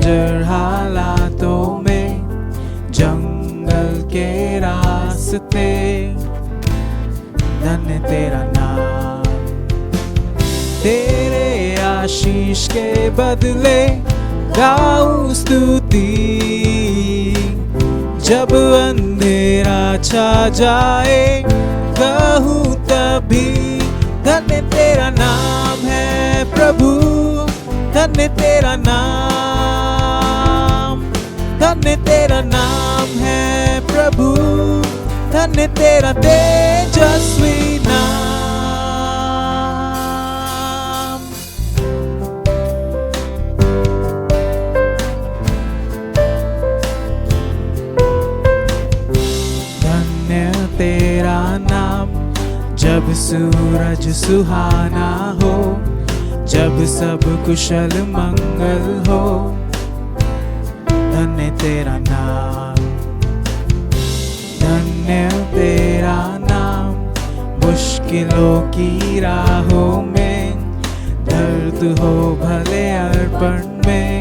बंजर हालातों में, जंगल के रास्ते, धन्य तेरा नाम। तेरे आशीष के बदले गाऊं स्तुति, जब अंधेरा छा जाए कहूँ तभी, धन्य तेरा नाम है प्रभु, धन्य तेरा नाम, धन्य तेरा नाम है प्रभु, धन्य तेरा तेजस्वी नाम। धन्य तेरा नाम, जब सूरज सुहाना हो, जब सब कुशल मंगल हो, धन्य तेरा नाम, धन्य तेरा नाम। मुश्किलों की राहों में, दर्द हो भले अर्पण में,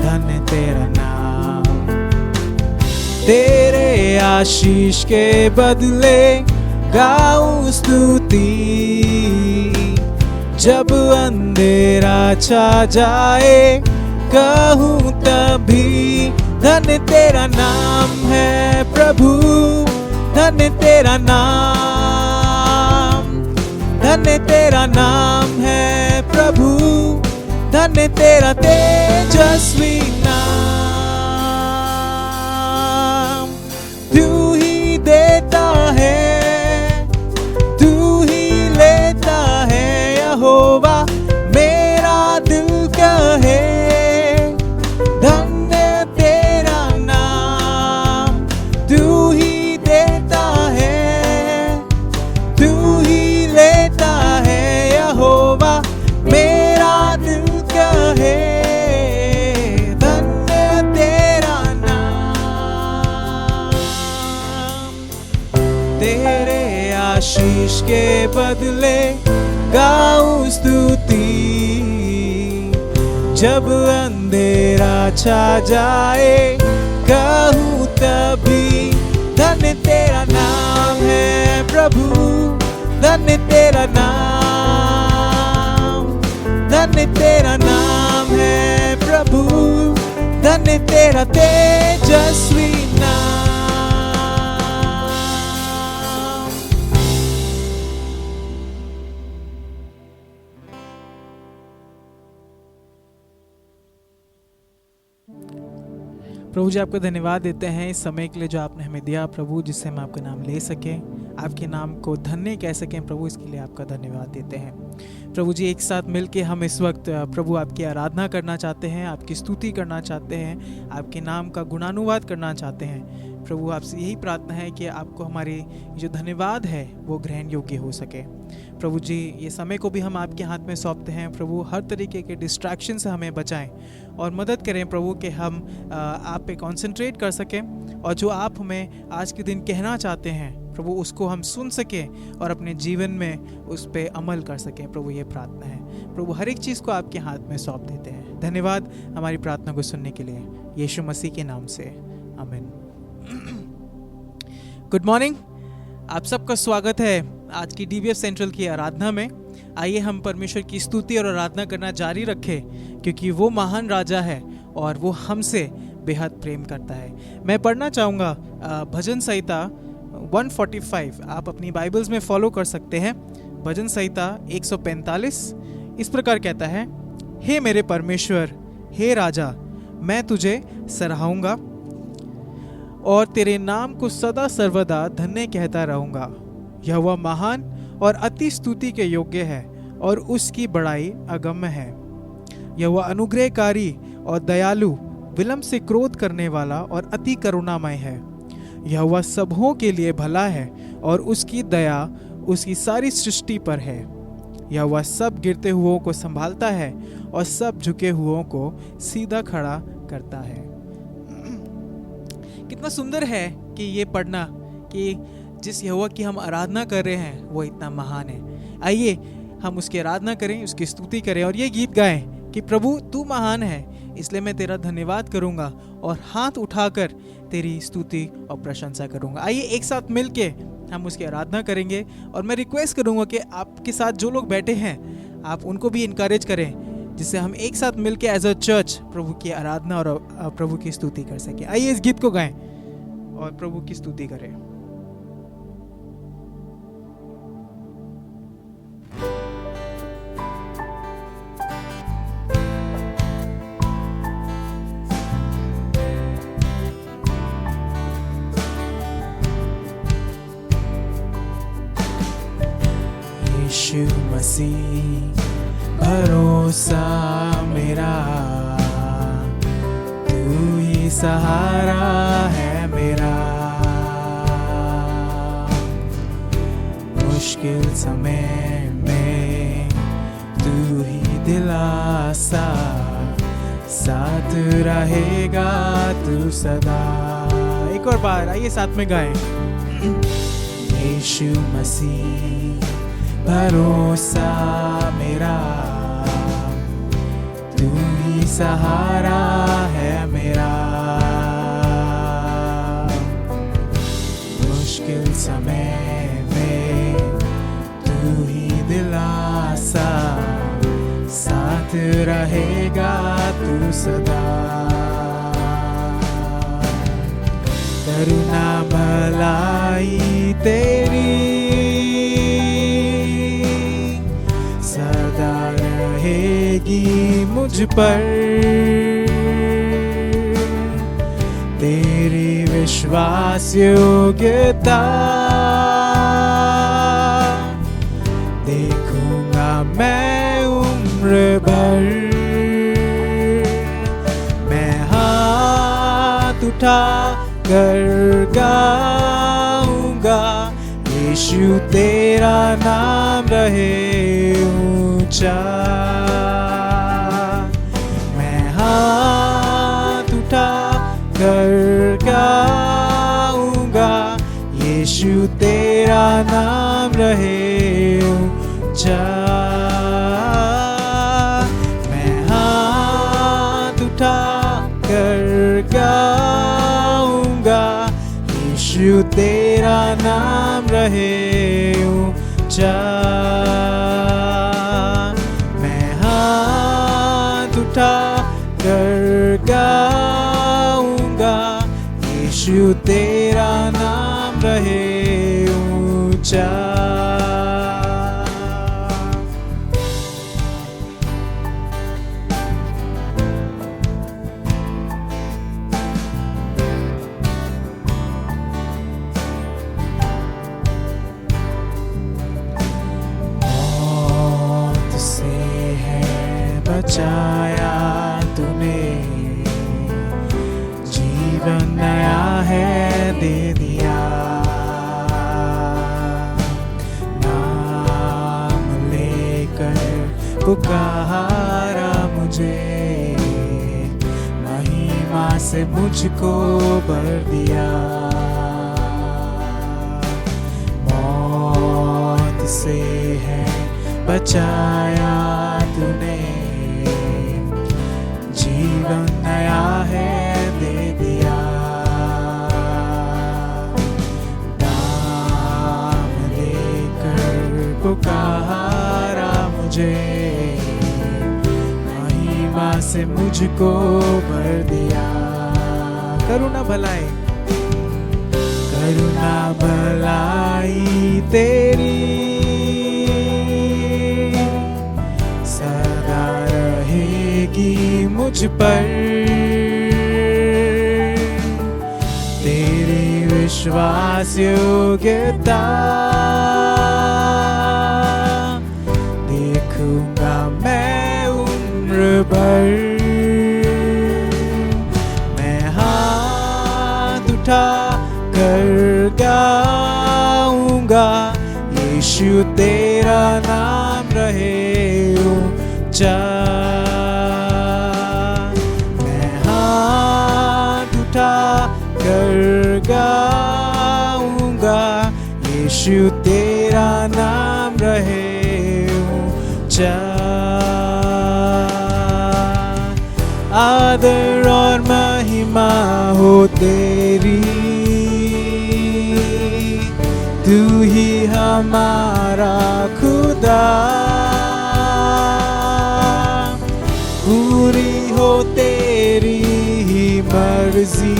धन्य तेरा नाम। तेरे आशीष के बदले गाऊं स्तुति, जब अंधेरा छा जाए कहूँ तभी, धन्य तेरा नाम है प्रभु, धन्य तेरा नाम, धन्य तेरा नाम है प्रभु, धन्य तेरा तेजस्वी नाम। तू ही देता है, तू ही लेता है यहोवा, मेरा दिल कहे धन्य तेरा नाम। तू ही देता है, तू ही लेता है यहोवा, मेरा दिल कहे धन्य तेरा नाम। तेरे आशीष के बदले गाऊं स्तुति, जब अंधेरा छा जाए कहूँ तभी, धन्य तेरा नाम है प्रभु, धन्य तेरा नाम, धन्य तेरा नाम है प्रभु, धन्य तेरा तेजस्वी नाम। प्रभु जी आपको धन्यवाद देते हैं इस समय के लिए जो आपने हमें दिया प्रभु, जिससे हम आपका नाम ले सकें, आपके नाम को धन्य कह सकें प्रभु, इसके लिए आपका धन्यवाद देते हैं। प्रभु जी एक साथ मिलके हम इस वक्त प्रभु आपकी आराधना करना चाहते हैं, आपकी स्तुति करना चाहते हैं, आपके नाम का गुणानुवाद करना चाहते हैं। प्रभु आपसे यही प्रार्थना है कि आपको हमारी जो धन्यवाद है वो ग्रहण योग्य हो सके। प्रभु जी ये समय को भी हम आपके हाथ में सौंपते हैं प्रभु, हर तरीके के डिस्ट्रैक्शन से हमें बचाएं और मदद करें प्रभु कि हम आप पे कंसंट्रेट कर सकें और जो आप हमें आज के दिन कहना चाहते हैं प्रभु उसको हम सुन सकें और अपने जीवन में उस पे अमल कर सकें। प्रभु ये प्रार्थना है प्रभु, हर एक चीज़ को आपके हाथ में सौंप देते हैं। धन्यवाद हमारी प्रार्थना को सुनने के लिए, यीशु मसीह के नाम से आमीन। गुड मॉर्निंग, आप सबका स्वागत है आज की डीवीएफ सेंट्रल की आराधना में। आइए हम परमेश्वर की स्तुति और आराधना करना जारी रखें, क्योंकि वो महान राजा है और वो हमसे बेहद प्रेम करता है। मैं पढ़ना चाहूँगा भजन संहिता 145, आप अपनी बाइबल्स में फॉलो कर सकते हैं। भजन संहिता 145 इस प्रकार कहता है, हे मेरे परमेश्वर, हे राजा, मैं तुझे सराहूँगा और तेरे नाम को सदा सर्वदा धन्य कहता रहूँगा। यहोवा महान और अति स्तुति के योग्य है और उसकी बड़ाई अगम्य है। यहोवा अनुग्रहकारी और दयालु, विलंब से क्रोध करने वाला और अति करुणामय है। यहोवा सबों के लिए भला है और उसकी दया उसकी सारी सृष्टि पर है। यहोवा सब गिरते हुओं को संभालता है और सब झुके हुओं को सीधा खड़ा करता है। कितना सुंदर है कि ये पढ़ना कि जिस यहोवा की हम आराधना कर रहे हैं वो इतना महान है। आइए हम उसकी आराधना करें, उसकी स्तुति करें और ये गीत गाएं कि प्रभु तू महान है, इसलिए मैं तेरा धन्यवाद करूँगा और हाथ उठाकर तेरी स्तुति और प्रशंसा करूँगा। आइए एक साथ मिलके हम उसकी आराधना करेंगे और मैं रिक्वेस्ट करूँगा कि आपके साथ जो लोग बैठे हैं आप उनको भी इनकरेज करें, जिससे हम एक साथ मिलके एज अ चर्च प्रभु की आराधना और प्रभु की स्तुति कर सकें। आइए इस गीत को गाएं और प्रभु की स्तुति करें। यीशु मसीह भरोसा मेरा, तू ही सहारा है मेरा, मुश्किल समय में तू ही दिलासा, साथ रहेगा तू सदा। एक और बार आइए साथ में गाएं। यीशु मसीह भरोसा मेरा, तू ही सहारा है मेरा, मुश्किल समय में तू ही दिलासा, साथ रहेगा तू सदा। करुणा भलाई तेरी सदा रहेगी मुझ पर, तेरी विश्वास योग्यता देखूंगा मैं उम्र भर। मैं हाथ उठा कर गाऊंगा, यीशु तेरा नाम रहे ऊंचा। मैं हाथ उठा कर गाऊंगा, यीशु तेरा नाम रहे ऊंचा। मैं हाथ उठा कर गाऊंगा, यीशु तेरा नाम रहे ऊंचा। मैं हाथ उठा कर गाऊंगा, यीशु तेरा नाम रहे ऊंचा। बचाया तूने, जीवन नया है दे दिया, नाम लेकर पुकारा मुझे, महिमा से मुझको भर दिया। मौत से है बचाया तूने, जीवन नया है दे दिया, नाम लेकर पुकारा मुझे, महिमा से मुझको भर दिया। करुणा भलाई, करुणा भलाई तेरी सदा रहेगी मुझ पर, तेरी विश्वास योग्यता देखूंगा मैं उम्र भर। मैं हाथ उठा कर गाऊंगा, यीशु तेरा नाम रहे ऊंचा। मैं हाथ उठा कर गाऊंगा, यीशु तेरा नाम रहे ऊंचा। आदर और महिमा हो तेरी, तू ही हमारा खुदा। पूरी हो तेरी ही मर्जी,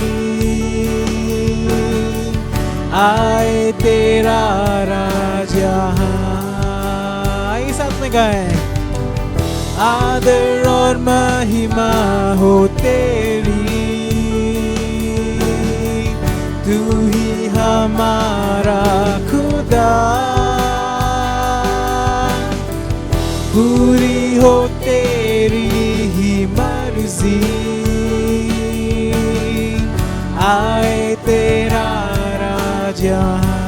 आए तेरा राज यहाँ। ये साथ में गाएं। आदर और महिमा हो तेरी, तू ही हमारा खुदा। पूरी हो तेरी ही मर्जी, आए तेरा राज यहाँ।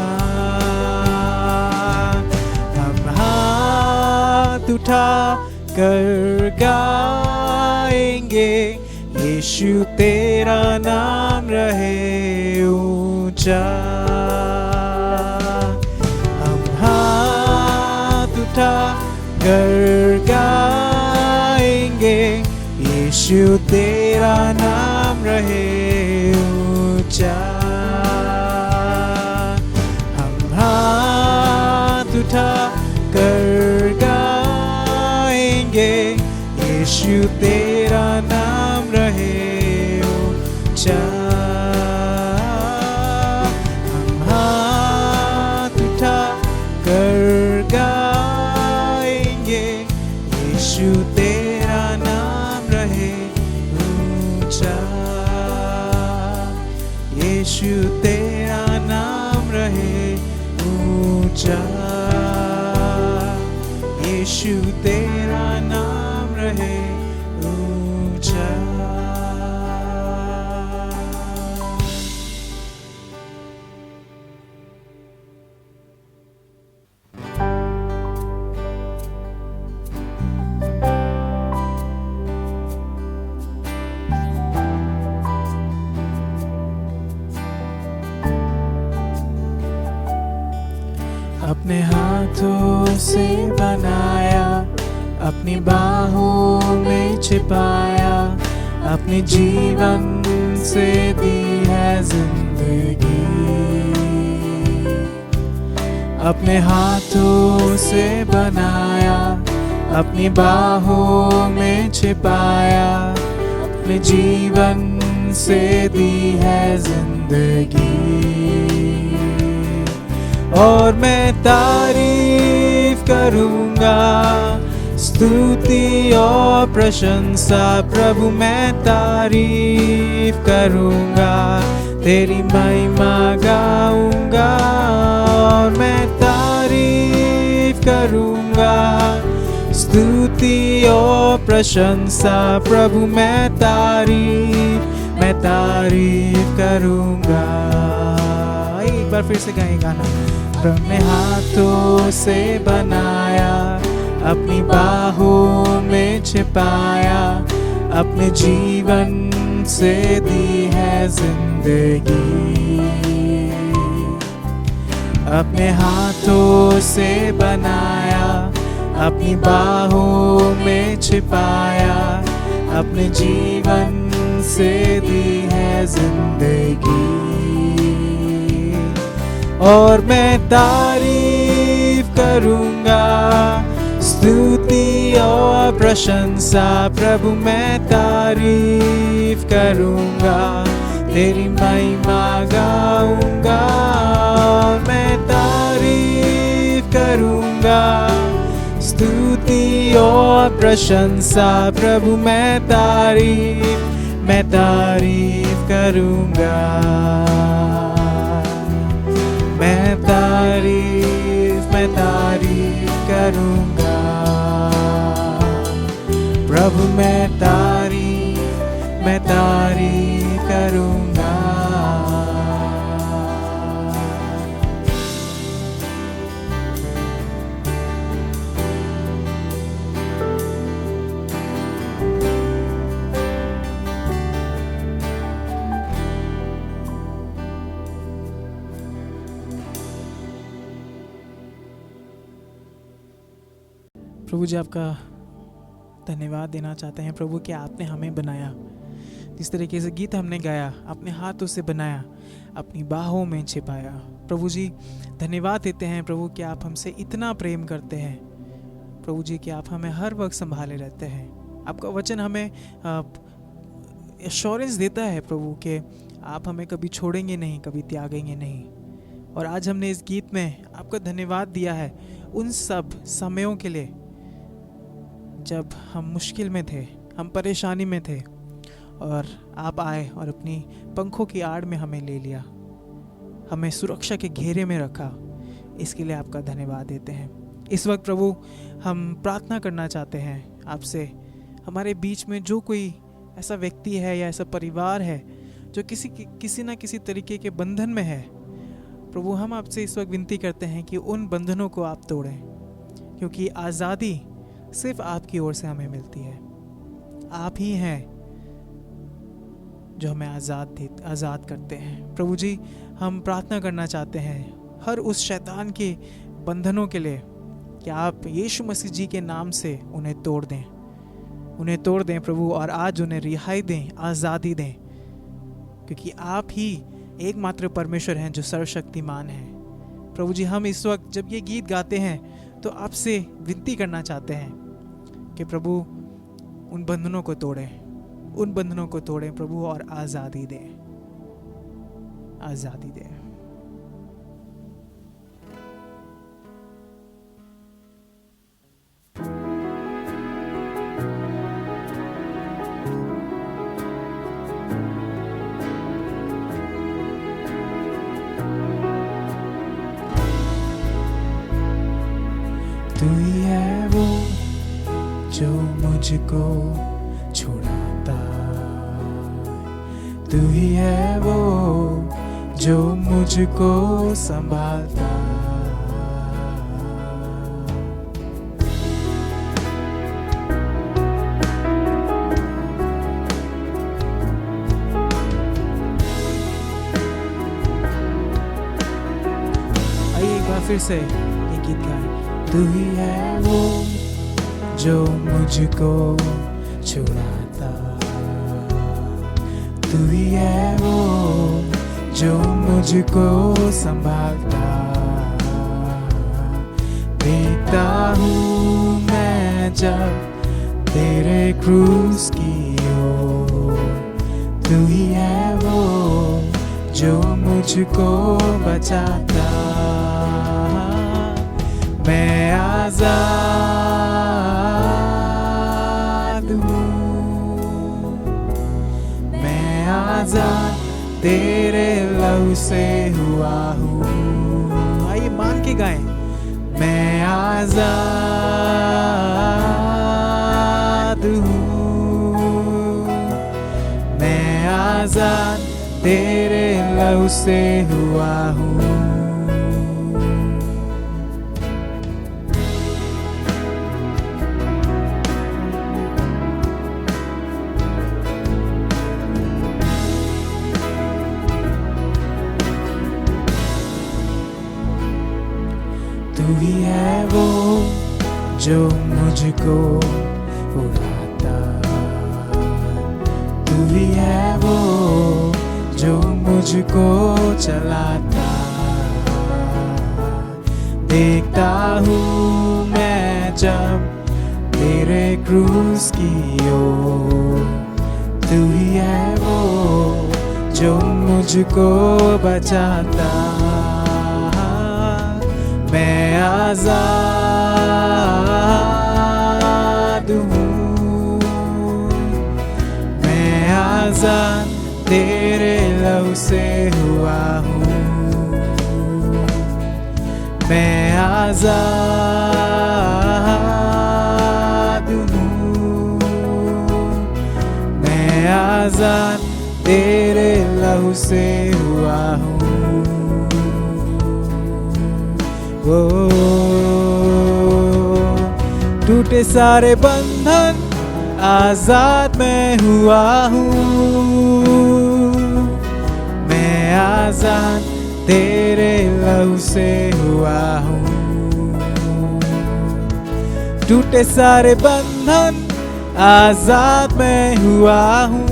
हम हाथ उठा कर गाएंगे, यीशु तेरा नाम रहे ऊंचा। हम हाथ उठा कर गाएंगे, यीशु तेरा नाम रहे ऊंचा। हम हाथ उठा कर गाएंगे, यीशु तेरा नाम रहे ऊंचा। हम हाथ उठा कर गाएंगे, यीशु तेरा नाम रहे ऊंचा। यीशु तेरा नाम रहे ऊंचा। यीशु तेरा नाम रहे ऊंचा। अपने हाथों से बनाया, अपनी बाहों में छिपाया, अपने जीवन से दी है जिंदगी। अपने हाथों से बनाया, अपनी बाहों में छिपाया, अपने जीवन से दी है जिंदगी। और मैं तारीफ करूंगा, स्तुति और प्रशंसा प्रभु मैं तारीफ करूंगा, तेरी महिमा गाऊंगा। और मैं तारीफ करूंगा, स्तुति और प्रशंसा प्रभु मैं तारीफ करूंगा। एक बार फिर से गाएं गाना। अपने हाथों से बनाया, अपनी बाहों में छिपाया, अपने जीवन से दी है जिंदगी। अपने हाथों से बनाया, अपनी बाहों में छिपाया, अपने जीवन से दी है जिंदगी। और मैं तारीफ करूंगा, स्तुति और प्रशंसा प्रभु मैं तारीफ करूंगा, तेरी महिमा गाऊंगा। और मैं तारीफ करूंगा, स्तुति और प्रशंसा प्रभु मैं तारीफ करूंगा। मैं तारीफ करूंगा प्रभु, मैं तारीफ करूंगा। प्रभु जी आपका धन्यवाद देना चाहते हैं प्रभु कि आपने हमें बनाया। जिस तरीके से गीत हमने गाया, अपने हाथों से बनाया, अपनी बाहों में छिपाया। प्रभु जी धन्यवाद देते हैं प्रभु कि आप हमसे इतना प्रेम करते हैं। प्रभु जी कि आप हमें हर वक्त संभाले रहते हैं। आपका वचन हमें एश्योरेंस देता है प्रभु कि आप हमें कभी छोड़ेंगे नहीं, कभी त्यागेंगे नहीं। और आज हमने इस गीत में आपका धन्यवाद दिया है उन सब समयों के लिए जब हम मुश्किल में थे, हम परेशानी में थे, और आप आए और अपनी पंखों की आड़ में हमें ले लिया, हमें सुरक्षा के घेरे में रखा। इसके लिए आपका धन्यवाद देते हैं। इस वक्त प्रभु हम प्रार्थना करना चाहते हैं आपसे, हमारे बीच में जो कोई ऐसा व्यक्ति है या ऐसा परिवार है जो किसी ना किसी तरीके के बंधन में है, प्रभु हम आपसे इस वक्त विनती करते हैं कि उन बंधनों को आप तोड़ें, क्योंकि आज़ादी सिर्फ आपकी ओर से हमें मिलती है। आप ही हैं जो हमें आज़ाद करते हैं। प्रभु जी हम प्रार्थना करना चाहते हैं हर उस शैतान के बंधनों के लिए कि आप यीशु मसीह जी के नाम से उन्हें तोड़ दें प्रभु, और आज उन्हें रिहाई दें, आज़ादी दें, क्योंकि आप ही एकमात्र परमेश्वर हैं जो सर्वशक्तिमान है। प्रभु जी हम इस वक्त जब ये गीत गाते हैं तो आपसे विनती करना चाहते हैं कि प्रभु उन बंधनों को तोड़ें प्रभु, और आज़ादी दें। तू ही है वो जो मुझको छुड़ाता, तू ही है वो जो मुझको संभालता। आइए एक बार फिर से ये गीत गाएं। तू ही है वो जो मुझको छुड़ाता, तू ही है वो जो मुझको संभालता। देखता हूँ मैं जब तेरे क्रूस की ओर, तू ही है वो जो मुझको बचाता। मैं आज़ाद हूँ, मैं आज़ाद तेरे लहू से हुआ हूँ। आइए मान के गाएं। मैं आज़ाद हूँ, मैं आज़ाद तेरे लहू से हुआ हूँ। तू ही है वो जो मुझको उड़ाता, तू ही है वो जो मुझको चलाता। देखता हूँ मैं जब तेरे क्रूस की ओर, तू ही है वो जो मुझको बचाता। मैं आज़ाद हूँ, मैं आज़ाद तेरे लहू से हुआ हूँ। मैं आज़ाद हूँ, मैं आज़ाद तेरे लहू से हुआ हूँ। वो टूटे सारे बंधन आज़ाद मैं हुआ हूँ। मैं आज़ाद तेरे लहू से हुआ हूँ। टूटे सारे बंधन आजाद मैं हुआ हूँ,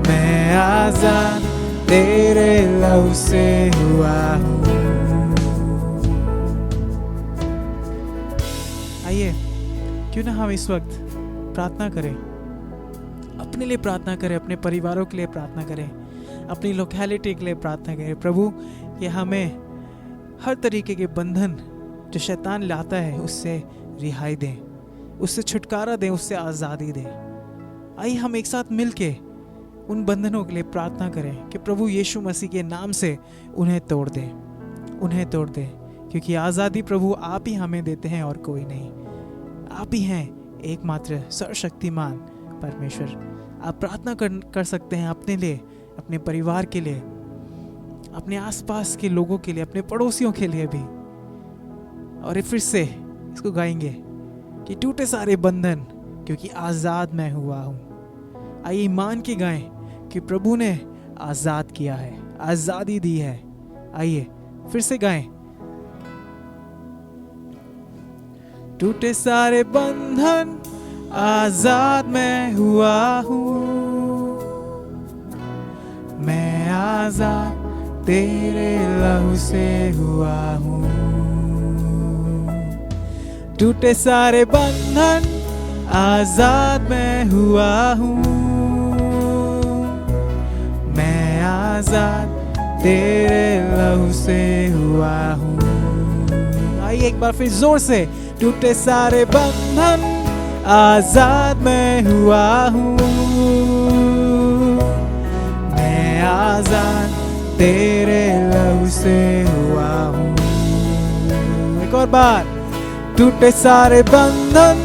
मैं आजाद तेरे लहू से हुआ हूँ। आइए क्यों ना हम इस वक्त प्रार्थना करें, अपने लिए प्रार्थना करें, अपने परिवारों के लिए प्रार्थना करें, अपनी लोकेलिटी के लिए प्रार्थना करें। प्रभु कि हमें हर तरीके के बंधन जो शैतान लाता है उससे रिहाई दें, उससे छुटकारा दें, उससे आज़ादी दें। आइए हम एक साथ मिलके उन बंधनों के लिए प्रार्थना करें कि प्रभु यीशु मसीह के नाम से उन्हें तोड़ दें, उन्हें तोड़ दें, क्योंकि आज़ादी प्रभु आप ही हमें देते हैं और कोई नहीं। आप ही हैं एकमात्र सर्वशक्तिमान परमेश्वर। आप प्रार्थना कर सकते हैं अपने लिए, अपने परिवार के लिए, अपने आसपास के लोगों के लिए, अपने पड़ोसियों के लिए भी। और फिर से इसको गाएंगे कि टूटे सारे बंधन क्योंकि आज़ाद मैं हुआ हूँ। आइए मान के गाएं कि प्रभु ने आज़ाद किया है, आज़ादी दी है। आइए फिर से गाएं। टूटे सारे बंधन आजाद मैं हुआ हूँ, मैं आजाद तेरे लहू से हुआ हूँ। टूटे सारे बंधन आजाद मैं हुआ हूँ, मैं आजाद तेरे लहू से हुआ हूँ। आइए एक बार फिर जोर से। टूटे सारे बंधन आजाद मैं हुआ हूँ, मैं आजाद तेरे लहू से हुआ हूँ। एक और बार। टूटे सारे बंधन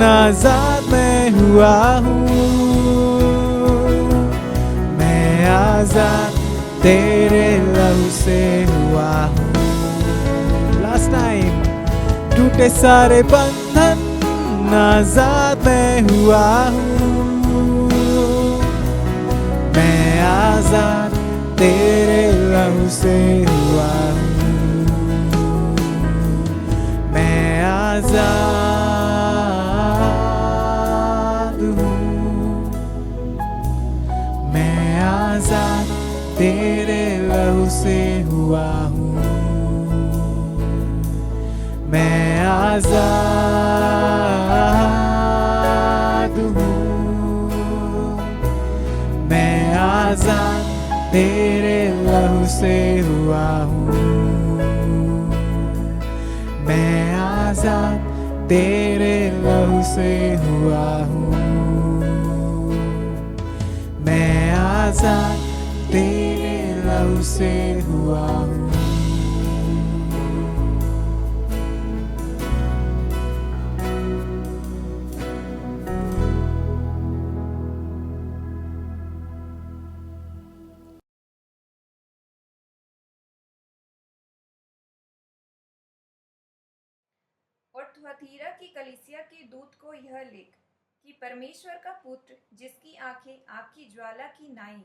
आजाद मैं हुआ हूँ, मैं आजाद तेरे लहू से हुआ हूँ। Last time. टूटे सारे बंधन आजाद मैं हुआ हूँ, मैं आजाद तेरे लहू से हुआ हूँ। मैं आजाद हूँ, मैं आजाद तेरे लहू से हुआ हूँ। मैं आजाद हूँ, मैं आजाद तेरे लहू से हुआ हूँ। मैं आजाद तेरे लहू से हुआ हूँ, मैं आजाद तेरे लहू से हुआ हूँ। और थुआतीरा की कलीसिया के दूत को यह लिख कि परमेश्वर का पुत्र, जिसकी आंखें आग की ज्वाला की नाई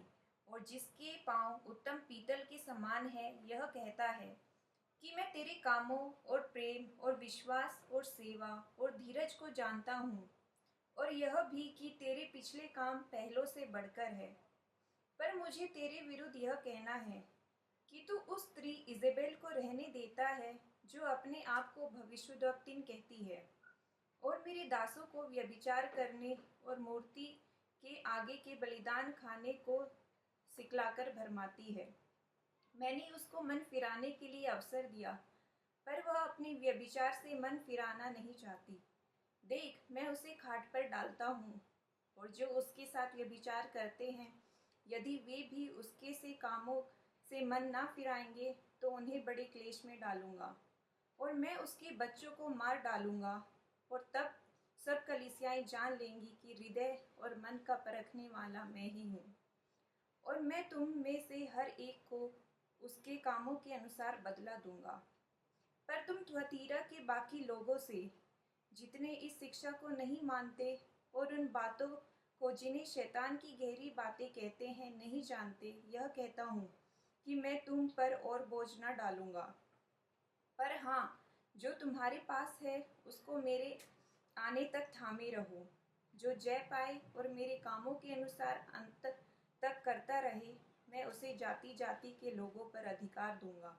और जिसके पांव उत्तम पीतल के समान है, यह कहता है कि मैं तेरे कामों और प्रेम और विश्वास और सेवा और धीरज को जानता हूँ, और यह भी कि तेरे पिछले काम पहलों से बढ़कर है। पर मुझे तेरे विरुद्ध यह कहना है कि तू उस स्त्री इजेबेल को रहने देता है, जो अपने आप को भविष्यद्वक्तिन कहती है और मेरे दासों को व्यभिचार करने और मूर्ति के आगे के बलिदान खाने को सिखलाकर भरमाती है। मैंने उसको मन फिराने के लिए अवसर दिया, पर वह अपने व्यभिचार से मन फिराना नहीं चाहती। देख, मैं उसे खाट पर डालता हूँ, और जो उसके साथ व्यभिचार करते हैं, यदि वे भी उसके से कामों से मन ना फिराएंगे, तो उन्हें बड़े क्लेश में डालूंगा, और मैं उसके बच्चों को मार डालूंगा। और तब सब कलीसियाएं जान लेंगी कि हृदय और मन का परखने वाला मैं ही हूँ, और मैं तुम में से हर एक को उसके कामों के अनुसार बदला दूंगा। पर तुम थुआतीरा के बाकी लोगों से, जितने इस शिक्षा को नहीं मानते और उन बातों को जिन्हें शैतान की गहरी बातें कहते हैं नहीं जानते, यह कहता हूँ कि मैं तुम पर और बोझ न डालूंगा। पर हाँ, जो तुम्हारे पास है उसको मेरे आने तक थामे रहो। जो जय पाए और मेरे कामों के अनुसार अंत तक करता रहे, मैं उसे जाति जाति के लोगों पर अधिकार दूंगा,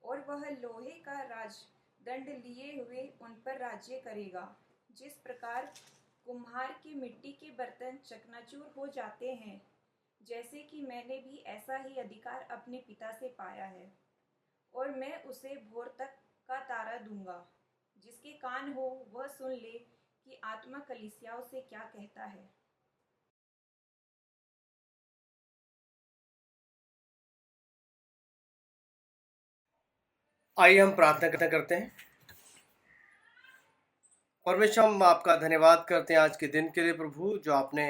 और वह लोहे का राजदंड लिए हुए उन पर राज्य करेगा। जिस प्रकार कुम्हार के मिट्टी के बर्तन चकनाचूर हो जाते हैं, जैसे कि मैंने भी ऐसा ही अधिकार अपने पिता से पाया है, और मैं उसे भोर तक का तारा दूंगा। जिसके कान हो वह सुन ले कि आत्मा कलीसियाओं से क्या कहता है। आइए हम प्रार्थना करते हैं। परमेश्वर, हम आपका धन्यवाद करते हैं आज के दिन के लिए प्रभु, जो आपने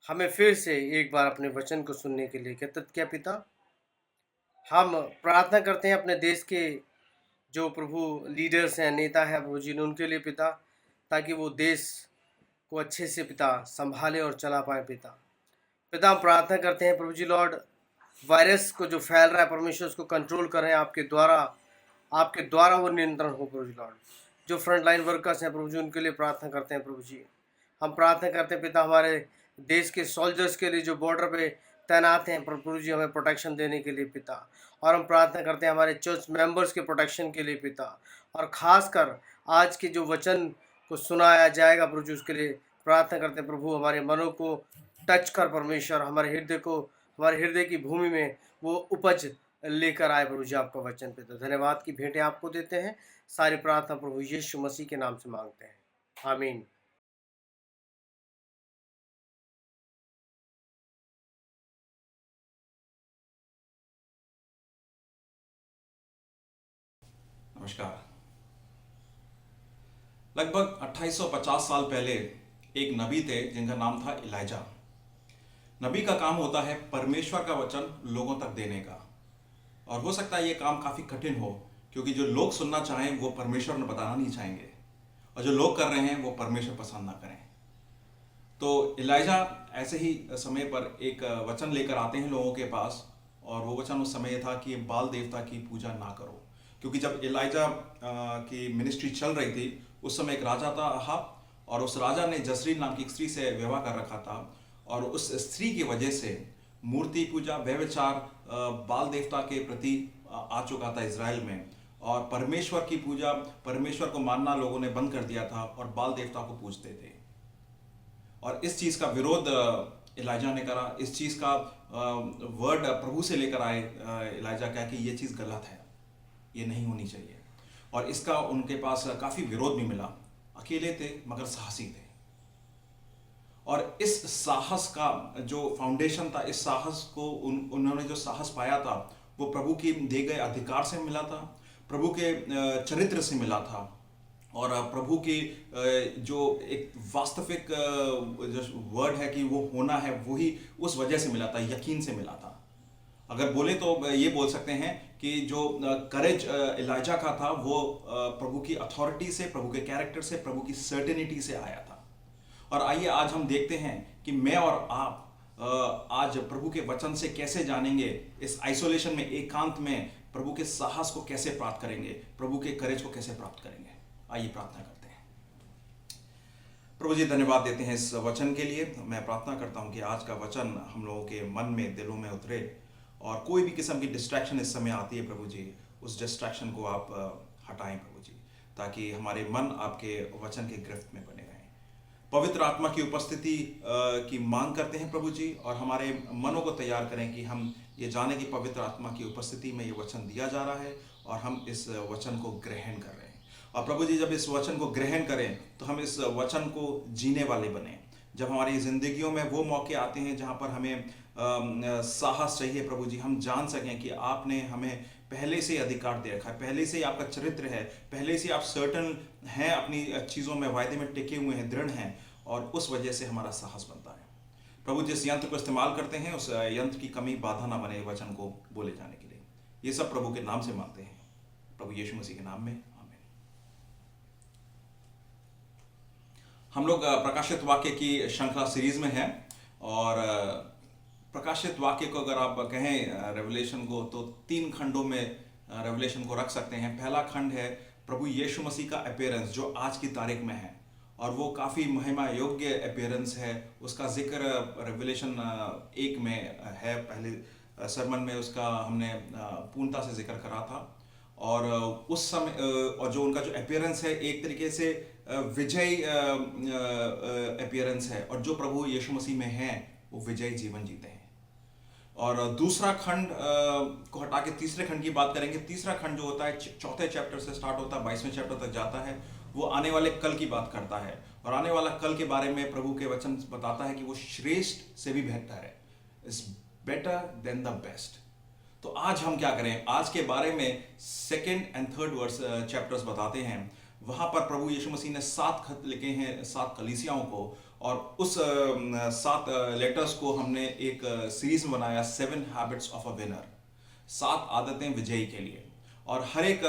हमें फिर से एक बार अपने वचन को सुनने के लिए एकत्रित किया। पिता, हम प्रार्थना करते हैं अपने देश के जो प्रभु लीडर्स हैं, नेता हैं प्रभु जी, उनके लिए पिता, ताकि वो देश को अच्छे से पिता संभाले और चला पाए। पिता हम प्रार्थना करते हैं प्रभु जी लॉर्ड, वायरस को जो फैल रहा है परमेश्वर, उसको कंट्रोल करें आपके द्वारा वो नियंत्रण हो प्रभु जी लॉर्ड। जो फ्रंट लाइन वर्कर्स हैं प्रभु जी, उनके लिए प्रार्थना करते हैं प्रभु जी। हम प्रार्थना करते हैं पिता, हमारे देश के सोल्जर्स के लिए जो बॉर्डर पे तैनात हैं प्रभु जी, हमें प्रोटेक्शन देने के लिए पिता। और हम प्रार्थना करते हैं हमारे चर्च मेंबर्स के प्रोटेक्शन के लिए पिता, और ख़ासकर आज के जो वचन को सुनाया जाएगा प्रभु जी, उसके लिए प्रार्थना करते हैं प्रभु। हमारे मनों को टच कर परमेश्वर, हमारे हृदय की भूमि में वो उपज लेकर आए प्रभु जी आपका वचन। पिता, धन्यवाद की भेंटें आपको देते हैं। सारी प्रार्थना प्रभु यीशु मसीह के नाम से मांगते हैं, आमीन। नमस्कार। लगभग 2850 साल पहले एक नबी थे जिनका नाम था इलाइजा। नबी का काम होता है परमेश्वर का वचन लोगों तक देने का, और हो सकता है ये काम काफ़ी कठिन हो, क्योंकि जो लोग सुनना चाहें वो परमेश्वर ने बताना नहीं चाहेंगे, और जो लोग कर रहे हैं वो परमेश्वर पसंद ना करें। तो इलाइजा ऐसे ही समय पर एक वचन लेकर आते हैं लोगों के पास, और वो वचन उस समय था कि बाल देवता की पूजा ना करो। क्योंकि जब इलाइजा की मिनिस्ट्री चल रही थी, उस समय एक राजा था अहाब, और उस राजा ने जजरील नाम की एक स्त्री से विवाह कर रखा था, और उस स्त्री की वजह से मूर्ति पूजा, व्यभिचार, बाल देवता के प्रति आ चुका था इजराइल में, और परमेश्वर की पूजा, परमेश्वर को मानना लोगों ने बंद कर दिया था और बाल देवता को पूजते थे। और इस चीज़ का विरोध इलाइजा ने करा। इस चीज़ का वर्ड प्रभु से लेकर आए इलाइजा, क्या कि ये चीज़ गलत है, ये नहीं होनी चाहिए। और इसका उनके पास काफ़ी विरोध भी मिला। अकेले थे मगर साहसी थे, और इस साहस का जो फाउंडेशन था, इस साहस को उन्होंने जो साहस पाया था वो प्रभु की दे गए अधिकार से मिला था, प्रभु के चरित्र से मिला था, और प्रभु की जो एक वास्तविक जो वर्ड है कि वो होना है, वही उस वजह से मिला था, यकीन से मिला था। अगर बोले तो ये बोल सकते हैं कि जो करेज इलाइजा का था वो प्रभु की अथॉरिटी से, प्रभु के कैरेक्टर से, प्रभु की सर्टेनिटी से आया था। और आइए आज हम देखते हैं कि मैं और आप आज प्रभु के वचन से कैसे जानेंगे, इस आइसोलेशन में, एकांत में प्रभु के साहस को कैसे प्राप्त करेंगे, प्रभु के करेज को कैसे प्राप्त करेंगे। आइए प्रार्थना करते हैं। प्रभु जी, धन्यवाद देते हैं इस वचन के लिए। मैं प्रार्थना करता हूं कि आज का वचन हम लोगों के मन में, दिलों में उतरे, और कोई भी किस्म की डिस्ट्रैक्शन इस समय आती है प्रभु जी, उस डिस्ट्रैक्शन को आप हटाएं प्रभु जी, ताकि हमारे मन आपके वचन के गिरफ्त में बने रहें। पवित्र आत्मा की उपस्थिति की मांग करते हैं प्रभु जी, और हमारे मनों को तैयार करें कि हम ये जाने कि पवित्र आत्मा की उपस्थिति में ये वचन दिया जा रहा है, और हम इस वचन को ग्रहण कर रहे हैं। और प्रभु जी, जब इस वचन को ग्रहण करें तो हम इस वचन को जीने वाले बने। जब हमारी ज़िंदगियों में वो मौके आते हैं जहाँ पर हमें साहस चाहिए प्रभु जी, हम जान सकें कि आपने हमें पहले से अधिकार दे रखा है, पहले से ही आपका चरित्र है, पहले से आप सर्टन हैं, अपनी चीज़ों में, वायदे में टिके हुए हैं, दृढ़ हैं, और उस वजह से हमारा साहस बनता है। प्रभु जिस यंत्र को इस्तेमाल करते हैं उस यंत्र की कमी बाधा ना बने वचन को बोले जाने के लिए। ये सब प्रभु के नाम से मांगते हैं, प्रभु यीशु मसीह के नाम में, आमीन। हम लोग प्रकाशित वाक्य की श्रृंखला सीरीज में हैं, और प्रकाशित वाक्य को अगर आप कहें रेवलेशन को, तो 3 खंडों में रेवलेशन को रख सकते हैं। पहला खंड है प्रभु यीशु मसीह का अपीयरेंस, जो आज की तारीख में है। और वो काफ़ी महिमा योग्य अपीयरेंस है। उसका जिक्र रेवलेशन 1 में है। पहले सरमन में उसका हमने पूर्णता से जिक्र करा था। और उस समय और जो उनका जो अपीयरेंस है एक तरीके से विजय अपीयरेंस है, और जो प्रभु यीशु मसीह में है वो विजयी जीवन जीते हैं। और दूसरा खंड को हटा के तीसरे खंड की बात करेंगे। तीसरा खंड जो होता है 4 चैप्टर से स्टार्ट होता है, 22वें चैप्टर तक जाता है। वो आने वाले कल की बात करता है, और आने वाला कल के बारे में प्रभु के वचन बताता है कि वो श्रेष्ठ से भी बेहतर है, is better than the best. तो आज हम क्या करें, आज के बारे में 2nd and 3rd verse chapters बताते हैं। वहां पर प्रभु यीशु मसीह ने 7 खत लिखे हैं 7 कलीसियाओं को, और उस 7 लेटर्स को हमने एक सीरीज में बनाया, 7 हैबिट्स ऑफ अ विनर, 7 आदतें विजयी के लिए। और हर एक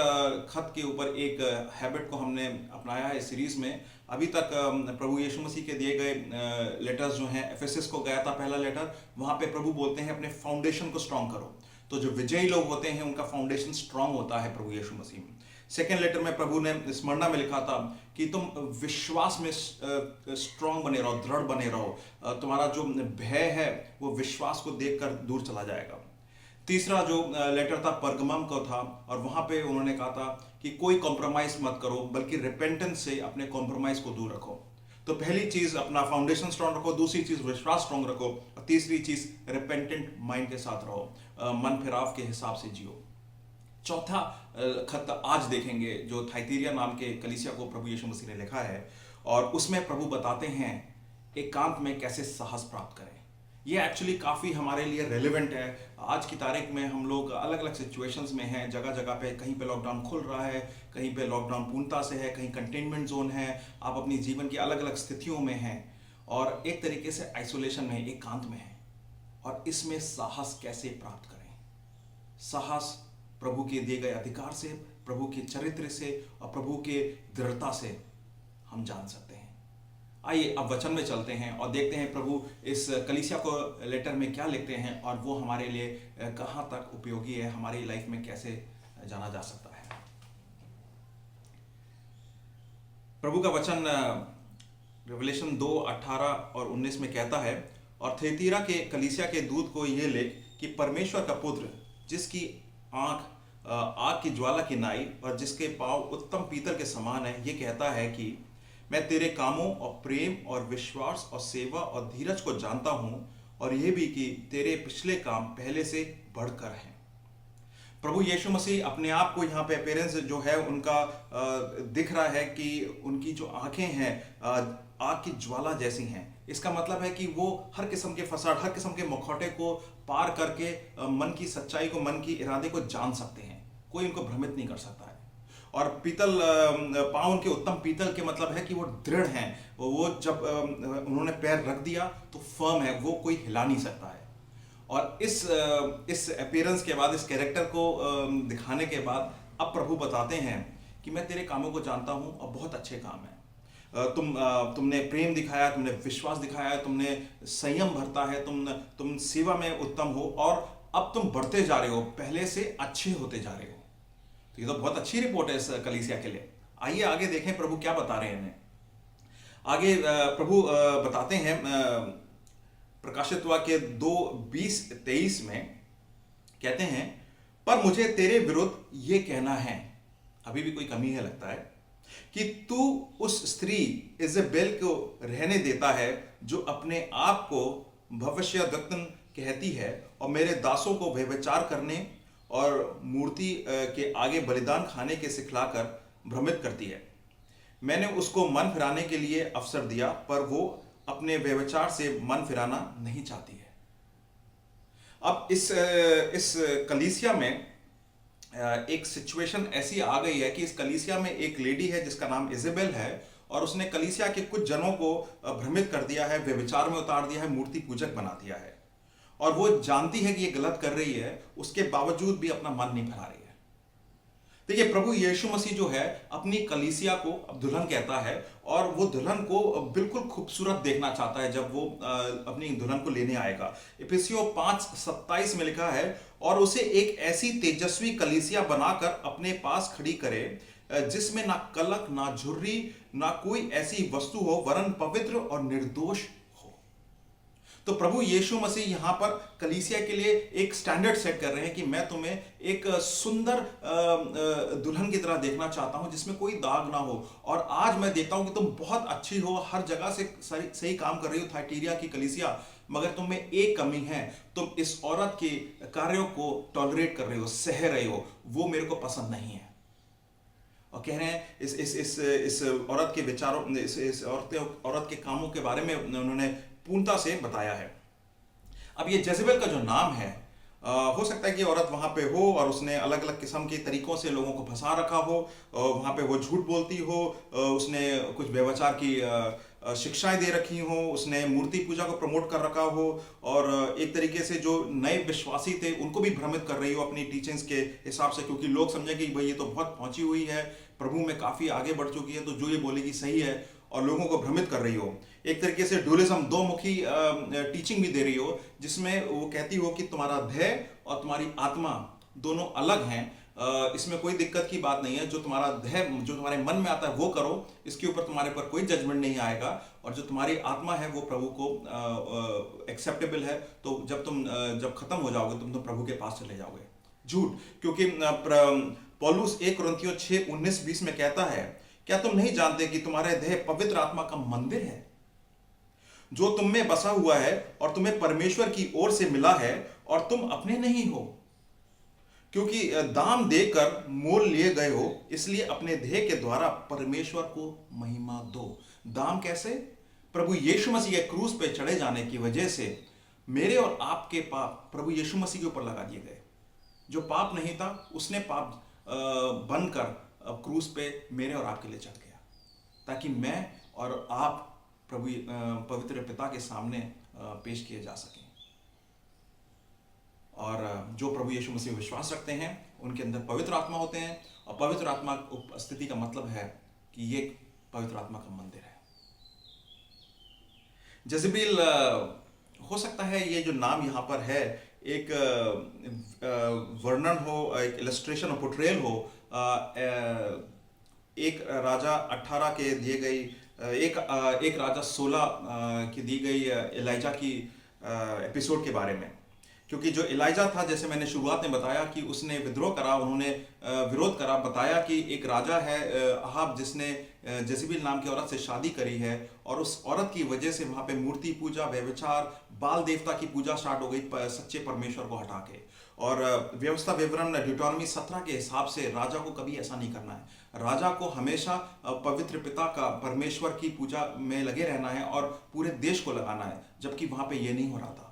खत के ऊपर एक हैबिट को हमने अपनाया है इस सीरीज में। अभी तक प्रभु यीशु मसीह के दिए गए लेटर्स जो हैं, एफेसस को गया था पहला लेटर, वहां पे प्रभु बोलते हैं अपने फाउंडेशन को स्ट्रांग करो। तो जो विजयी लोग होते हैं उनका फाउंडेशन स्ट्रांग होता है प्रभु यीशु मसीह में। 2nd लेटर में प्रभु ने स्मरणा में लिखा था कि तुम विश्वास में स्ट्रांग बने रहो, दृढ़ बने रहो। तुम्हारा जो भय है वो विश्वास को देखकर दूर चला जाएगा। तीसरा जो लेटर था परगमम को था, और वहां पे उन्होंने कहा था कि कोई कॉम्प्रोमाइज मत करो, बल्कि रिपेंटेंस से अपने कॉम्प्रोमाइज को दूर रखो। तो पहली चीज अपना फाउंडेशन स्ट्रांग रखो, दूसरी चीज विश्वास स्ट्रांग रखो, और तीसरी चीज रिपेंटेंट माइंड के साथ रहो, मन फिराव के हिसाब से जियो। चौथा खत आज देखेंगे जो थाइतीरिया नाम के कलीसिया को प्रभु यीशु मसीह ने लिखा है, और उसमें प्रभु बताते हैं एकांत में कैसे साहस प्राप्त करें। ये एक्चुअली काफ़ी हमारे लिए रेलेवेंट है। आज की तारीख में हम लोग अलग अलग सिचुएशंस में हैं, जगह जगह पे, कहीं पे लॉकडाउन खुल रहा है, कहीं पे लॉकडाउन पूर्णता से है, कहीं कंटेनमेंट जोन है। आप अपनी जीवन की अलग अलग स्थितियों में हैं, और एक तरीके से आइसोलेशन में, एकांत में हैं। और इसमें साहस कैसे प्राप्त करें? साहस प्रभु के दिए गए अधिकार से, प्रभु के चरित्र से और प्रभु के दृढ़ता से हम जान सकते हैं। आइए अब वचन में चलते हैं और देखते हैं प्रभु इस कलीसिया को लेटर में क्या लिखते हैं, और वो हमारे लिए कहाँ तक उपयोगी है, हमारी लाइफ में कैसे जाना जा सकता है। प्रभु का वचन रेवलेशन 2:18 और 19 में कहता है, और थेतीरा के कलीसिया के दूत को ये लिख कि परमेश्वर का पुत्र, जिसकी आंख आग की ज्वाला की नाई और जिसके पांव उत्तम पीतल के समान है, ये कहता है कि मैं तेरे कामों और प्रेम और विश्वास और सेवा और धीरज को जानता हूं, और यह भी कि तेरे पिछले काम पहले से बढ़कर हैं। प्रभु यीशु मसीह अपने आप को यहाँ पे अपीयरेंस जो है उनका दिख रहा है कि उनकी जो आंखें हैं आग की ज्वाला जैसी हैं। इसका मतलब है कि वो हर किस्म के फसाद, हर किस्म के मुखौटे को पार करके मन की सच्चाई को, मन की इरादे को जान सकते हैं। कोई उनको भ्रमित नहीं कर सकता है। और पीतल पाँव उनके उत्तम पीतल के मतलब है कि वो दृढ़ हैं। वो जब उन्होंने पैर रख दिया तो फर्म है, वो कोई हिला नहीं सकता है। और इस अपीयरेंस के बाद, इस कैरेक्टर को दिखाने के बाद अब प्रभु बताते हैं कि मैं तेरे कामों को जानता हूँ और बहुत अच्छे काम हैं। तुमने प्रेम दिखाया, तुमने विश्वास दिखाया, तुमने संयम भरता है, तुम सेवा में उत्तम हो, और अब तुम बढ़ते जा रहे हो, पहले से अच्छे होते जा रहे हो। तो ये तो बहुत अच्छी रिपोर्ट है इस कलीसिया के लिए। आइए आगे देखें प्रभु क्या बता रहे हैं हमें। आगे प्रभु बताते हैं प्रकाशित वाक्य 2:20-23 में कहते हैं, पर मुझे तेरे विरुद्ध ये कहना है, अभी भी कोई कमी है लगता है, कि तू उस स्त्री इजेबेल को रहने देता है जो अपने आप को भविष्यद्वक्ता कहती है और मेरे दासों को व्यभिचार करने और मूर्ति के आगे बलिदान खाने के सिखलाकर भ्रमित करती है। मैंने उसको मन फिराने के लिए अवसर दिया, पर वो अपने व्यभिचार से मन फिराना नहीं चाहती है। अब इस कलीसिया में एक सिचुएशन ऐसी आ गई है कि इस कलीसिया में एक लेडी है जिसका नाम इजेबेल है, और उसने कलीसिया के कुछ जनों को भ्रमित कर दिया है, व्यभिचार में उतार दिया है, मूर्ति पूजक बना दिया है। और वो जानती है कि ये गलत कर रही है, उसके बावजूद भी अपना मन नहीं फिरा रही है। देखिए प्रभु यीशु मसीह जो है अपनी कलीसिया को अब दुल्हन कहता है, और वो दुल्हन को बिल्कुल खूबसूरत देखना चाहता है जब वो अपनी दुल्हन को लेने आएगा। इफिसियों 5:27 में लिखा है, और उसे एक ऐसी तेजस्वी कलीसिया बनाकर अपने पास खड़ी करे जिसमें ना कलंक, ना झुर्री, ना कोई ऐसी वस्तु हो, वरन पवित्र और निर्दोष हो। तो प्रभु यीशु मसीह यहां पर कलीसिया के लिए एक स्टैंडर्ड सेट कर रहे हैं कि मैं तुम्हें एक सुंदर दुल्हन की तरह देखना चाहता हूं जिसमें कोई दाग ना हो। और आज मैं देखता हूं कि तुम बहुत अच्छी हो, हर जगह से सही काम कर रही हो थाइटीरिया की कलीसिया, मगर तुम में एक कमी है, तुम इस औरत के कार्यों को टॉलरेट कर रहे हो, सह रहे हो, वो मेरे को पसंद नहीं है। और कह रहे हैं इस औरत के विचारों, इस औरत के कामों के बारे में उन्होंने पूर्णता से बताया है। अब ये जेजेबेल का जो नाम है, हो सकता है कि औरत वहां पे हो और उसने अलग अलग किस्म के तरीकों से लोगों को फंसा रखा हो, वहां पे वो झूठ बोलती हो, उसने कुछ व्यभिचार की शिक्षाएं दे रखी हो, उसने मूर्ति पूजा को प्रमोट कर रखा हो, और एक तरीके से जो नए विश्वासी थे उनको भी भ्रमित कर रही हो अपनी टीचिंग्स के हिसाब से, क्योंकि लोग समझे कि भाई ये तो बहुत पहुंची हुई है, प्रभु में काफी आगे बढ़ चुकी है, तो जो ये बोलेगी सही है, और लोगों को भ्रमित कर रही हो। एक तरीके से डुअलिज्म, दो मुखी टीचिंग भी दे रही हो, जिसमें वो कहती हो कि तुम्हारा देह और तुम्हारी आत्मा दोनों अलग हैं, इसमें कोई दिक्कत की बात नहीं है। जो तुम्हारा देह, जो तुम्हारे मन में आता है वो करो, इसके ऊपर तुम्हारे पर कोई जजमेंट नहीं आएगा, और जो तुम्हारी आत्मा है वो प्रभु को एक्सेप्टेबल है। तो जब खत्म हो जाओगे तुम तो प्रभु के पास चले जाओगे। झूठ, क्योंकि पौलुस 1 कुरिन्थियों 6:19-20 में कहता है, क्या तुम नहीं जानते कि तुम्हारे देह पवित्र आत्मा का मंदिर है जो तुम में बसा हुआ है और तुम्हें परमेश्वर की ओर से मिला है, और तुम अपने नहीं हो, क्योंकि दाम देकर मोल लिए गए हो, इसलिए अपने देह के द्वारा परमेश्वर को महिमा दो। दाम कैसे? प्रभु यीशु मसीह के क्रूस पे चढ़े जाने की वजह से मेरे और आपके पाप प्रभु यीशु मसीह के ऊपर लगा दिए गए। जो पाप नहीं था उसने पाप बनकर क्रूस पे मेरे और आपके लिए चढ़ गया, ताकि मैं और आप प्रभु पवित्र पिता के सामने पेश किए जा सकें। और जो प्रभु यीशु मसीह में विश्वास रखते हैं उनके अंदर पवित्र आत्मा होते हैं, और पवित्र आत्मा उपस्थिति का मतलब है कि ये पवित्र आत्मा का मंदिर है। जजेबेल, हो सकता है ये जो नाम यहाँ पर है एक वर्णन हो, एक इलस्ट्रेशन हो, पोर्ट्रेयल हो, एक राजा 18 के दिए गई, एक राजा 16 की दी गई एलाइजा की एपिसोड के बारे में। क्योंकि जो एलाइजा था, जैसे मैंने शुरुआत में बताया कि उसने विद्रोह करा, उन्होंने विरोध करा, बताया कि एक राजा है अहाब जिसने जेजेबेल नाम की औरत से शादी करी है, और उस औरत की वजह से वहाँ पे मूर्ति पूजा, व्यभिचार, बाल देवता की पूजा स्टार्ट हो गई सच्चे परमेश्वर को हटा के। और व्यवस्था विवरण ड्यूटोनॉमी 17 के हिसाब से राजा को कभी ऐसा नहीं करना है। राजा को हमेशा पवित्र पिता का, परमेश्वर की पूजा में लगे रहना है और पूरे देश को लगाना है, जबकि वहाँ पे ये नहीं हो रहा था।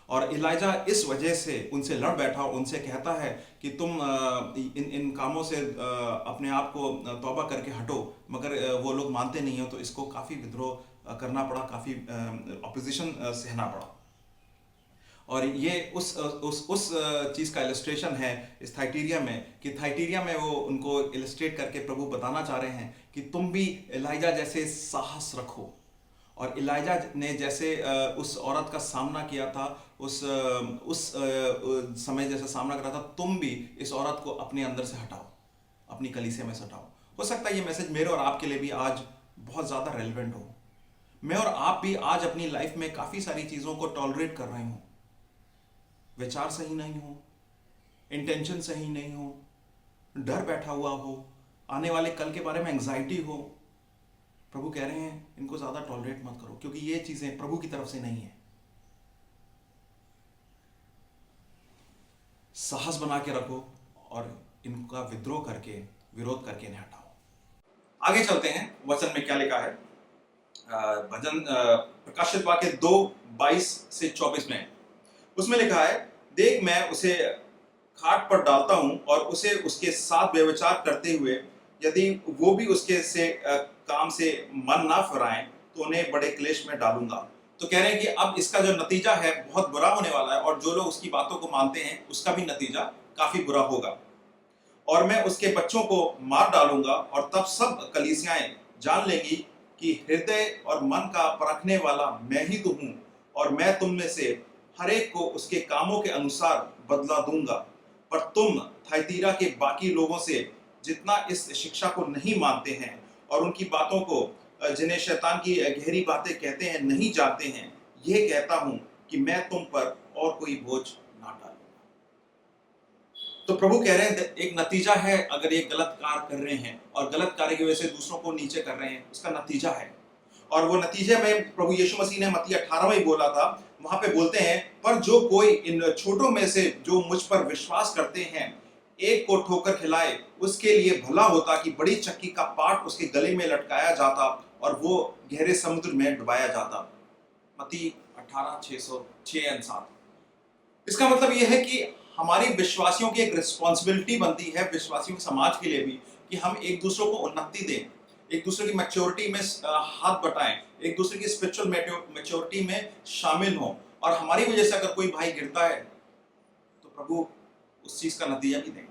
और एलाइजा इस वजह से उनसे लड़ बैठा, उनसे कहता है कि तुम इन कामों से अपने आप को तौबा करके हटो, मगर वो लोग मानते नहीं हो, तो इसको काफ़ी विद्रोह करना पड़ा, काफ़ी ऑपोजिशन सहना पड़ा। और ये उस चीज़ का इलस्ट्रेशन है इस थाइटीरिया में, कि थाइटीरिया में वो उनको इलस्ट्रेट करके प्रभु बताना चाह रहे हैं कि तुम भी एलाइजा जैसे साहस रखो। और एलाइजा ने जैसे उस औरत का सामना किया था, उस समय जैसे सामना करा था, तुम भी इस औरत को अपने अंदर से हटाओ, अपनी कलीसिया में से हटाओ। हो सकता है ये मैसेज मेरे और आपके लिए भी आज बहुत ज़्यादा रेलेवेंट हो। मैं और आप भी आज अपनी लाइफ में काफ़ी सारी चीज़ों को टॉलरेट कर रहे हो, विचार सही नहीं हो, इंटेंशन सही नहीं हो, डर बैठा हुआ हो, आने वाले कल के बारे में एंग्जाइटी हो। प्रभु कह रहे हैं इनको ज्यादा टॉलरेट मत करो, क्योंकि ये चीजें प्रभु की तरफ से नहीं है। साहस बना के रखो और इनका विद्रोह करके, विरोध करके इन्हें हटाओ। आगे चलते हैं, वचन में क्या लिखा है। भजन प्रकाशित वाक्य 2:22-24 में, उसमें लिखा है, देख मैं उसे खाट पर डालता हूं और उसे उसके साथ व्यभिचार करते हुए, यदि वो भी उसके से काम से मन ना फिराएं तो उन्हें बड़े क्लेश में डालूंगा। तो कह रहे हैं कि अब इसका जो नतीजा है बहुत बुरा होने वाला है, और जो लोग उसकी बातों को मानते हैं उसका भी नतीजा काफी बुरा होगा। और मैं उसके बच्चों को मार डालूंगा, और तब सब कलीसियाएं जान लेंगी कि हृदय और मन का परखने वाला मैं ही तो हूं, और मैं तुम में से हर एक को उसके कामों के अनुसार बदला दूंगा। पर तुम थाइतीरा के बाकी लोगों से जितना इस शिक्षा को नहीं मानते हैं और उनकी बातों को जिन्हें शैतान की गहरी बातें कहते हैं नहीं जानते हैं, यह कहता हूं कि मैं तुम पर और कोई बोझ ना डालूंगा। तो प्रभु कह रहे हैं एक नतीजा है, अगर ये गलत कार्य कर रहे हैं और गलत कार्य की वजह से दूसरों को नीचे कर रहे हैं, उसका नतीजा है। और वो नतीजे में प्रभु यीशु मसीह ने मत्ती 18 में ही बोला था, वहां पे बोलते हैं, पर जो कोई इन छोटों में से जो मुझ पर विश्वास करते हैं एक को ठोकर खिलाए, उसके लिए भला होता कि बड़ी चक्की का पाट उसके गले में लटकाया जाता और वो गहरे समुद्र में डुबाया जाता। मत्ती 18:6-7। इसका मतलब यह है कि हमारी विश्वासियों की एक रिस्पॉन्सिबिलिटी बनती है, विश्वासियों के समाज के लिए भी, कि हम एक दूसरे को उन्नति दें, एक दूसरे की मैच्योरिटी में हाथ बटाएं, एक दूसरे की स्पिरिचुअल मैच्योरिटी में शामिल हों। और हमारी वजह से अगर कोई भाई गिरता है तो प्रभु उस चीज का नतीजा भी देंगे।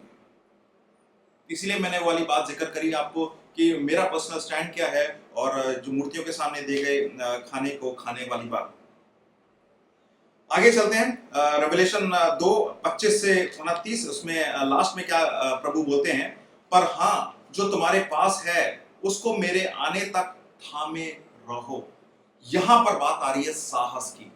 इसलिए मैंने वो वाली बात जिक्र करी आपको कि मेरा पर्सनल स्टैंड क्या है और जो मूर्तियों के सामने दिए गए खाने को खाने वाली बात। आगे चलते हैं, रेवलेशन 2:25-29, उसमें लास्ट में क्या प्रभु बोलते हैं, पर हाँ जो तुम्हारे पास है उसको मेरे आने तक थामे रहो। यहां पर बात आ रही है साहस की,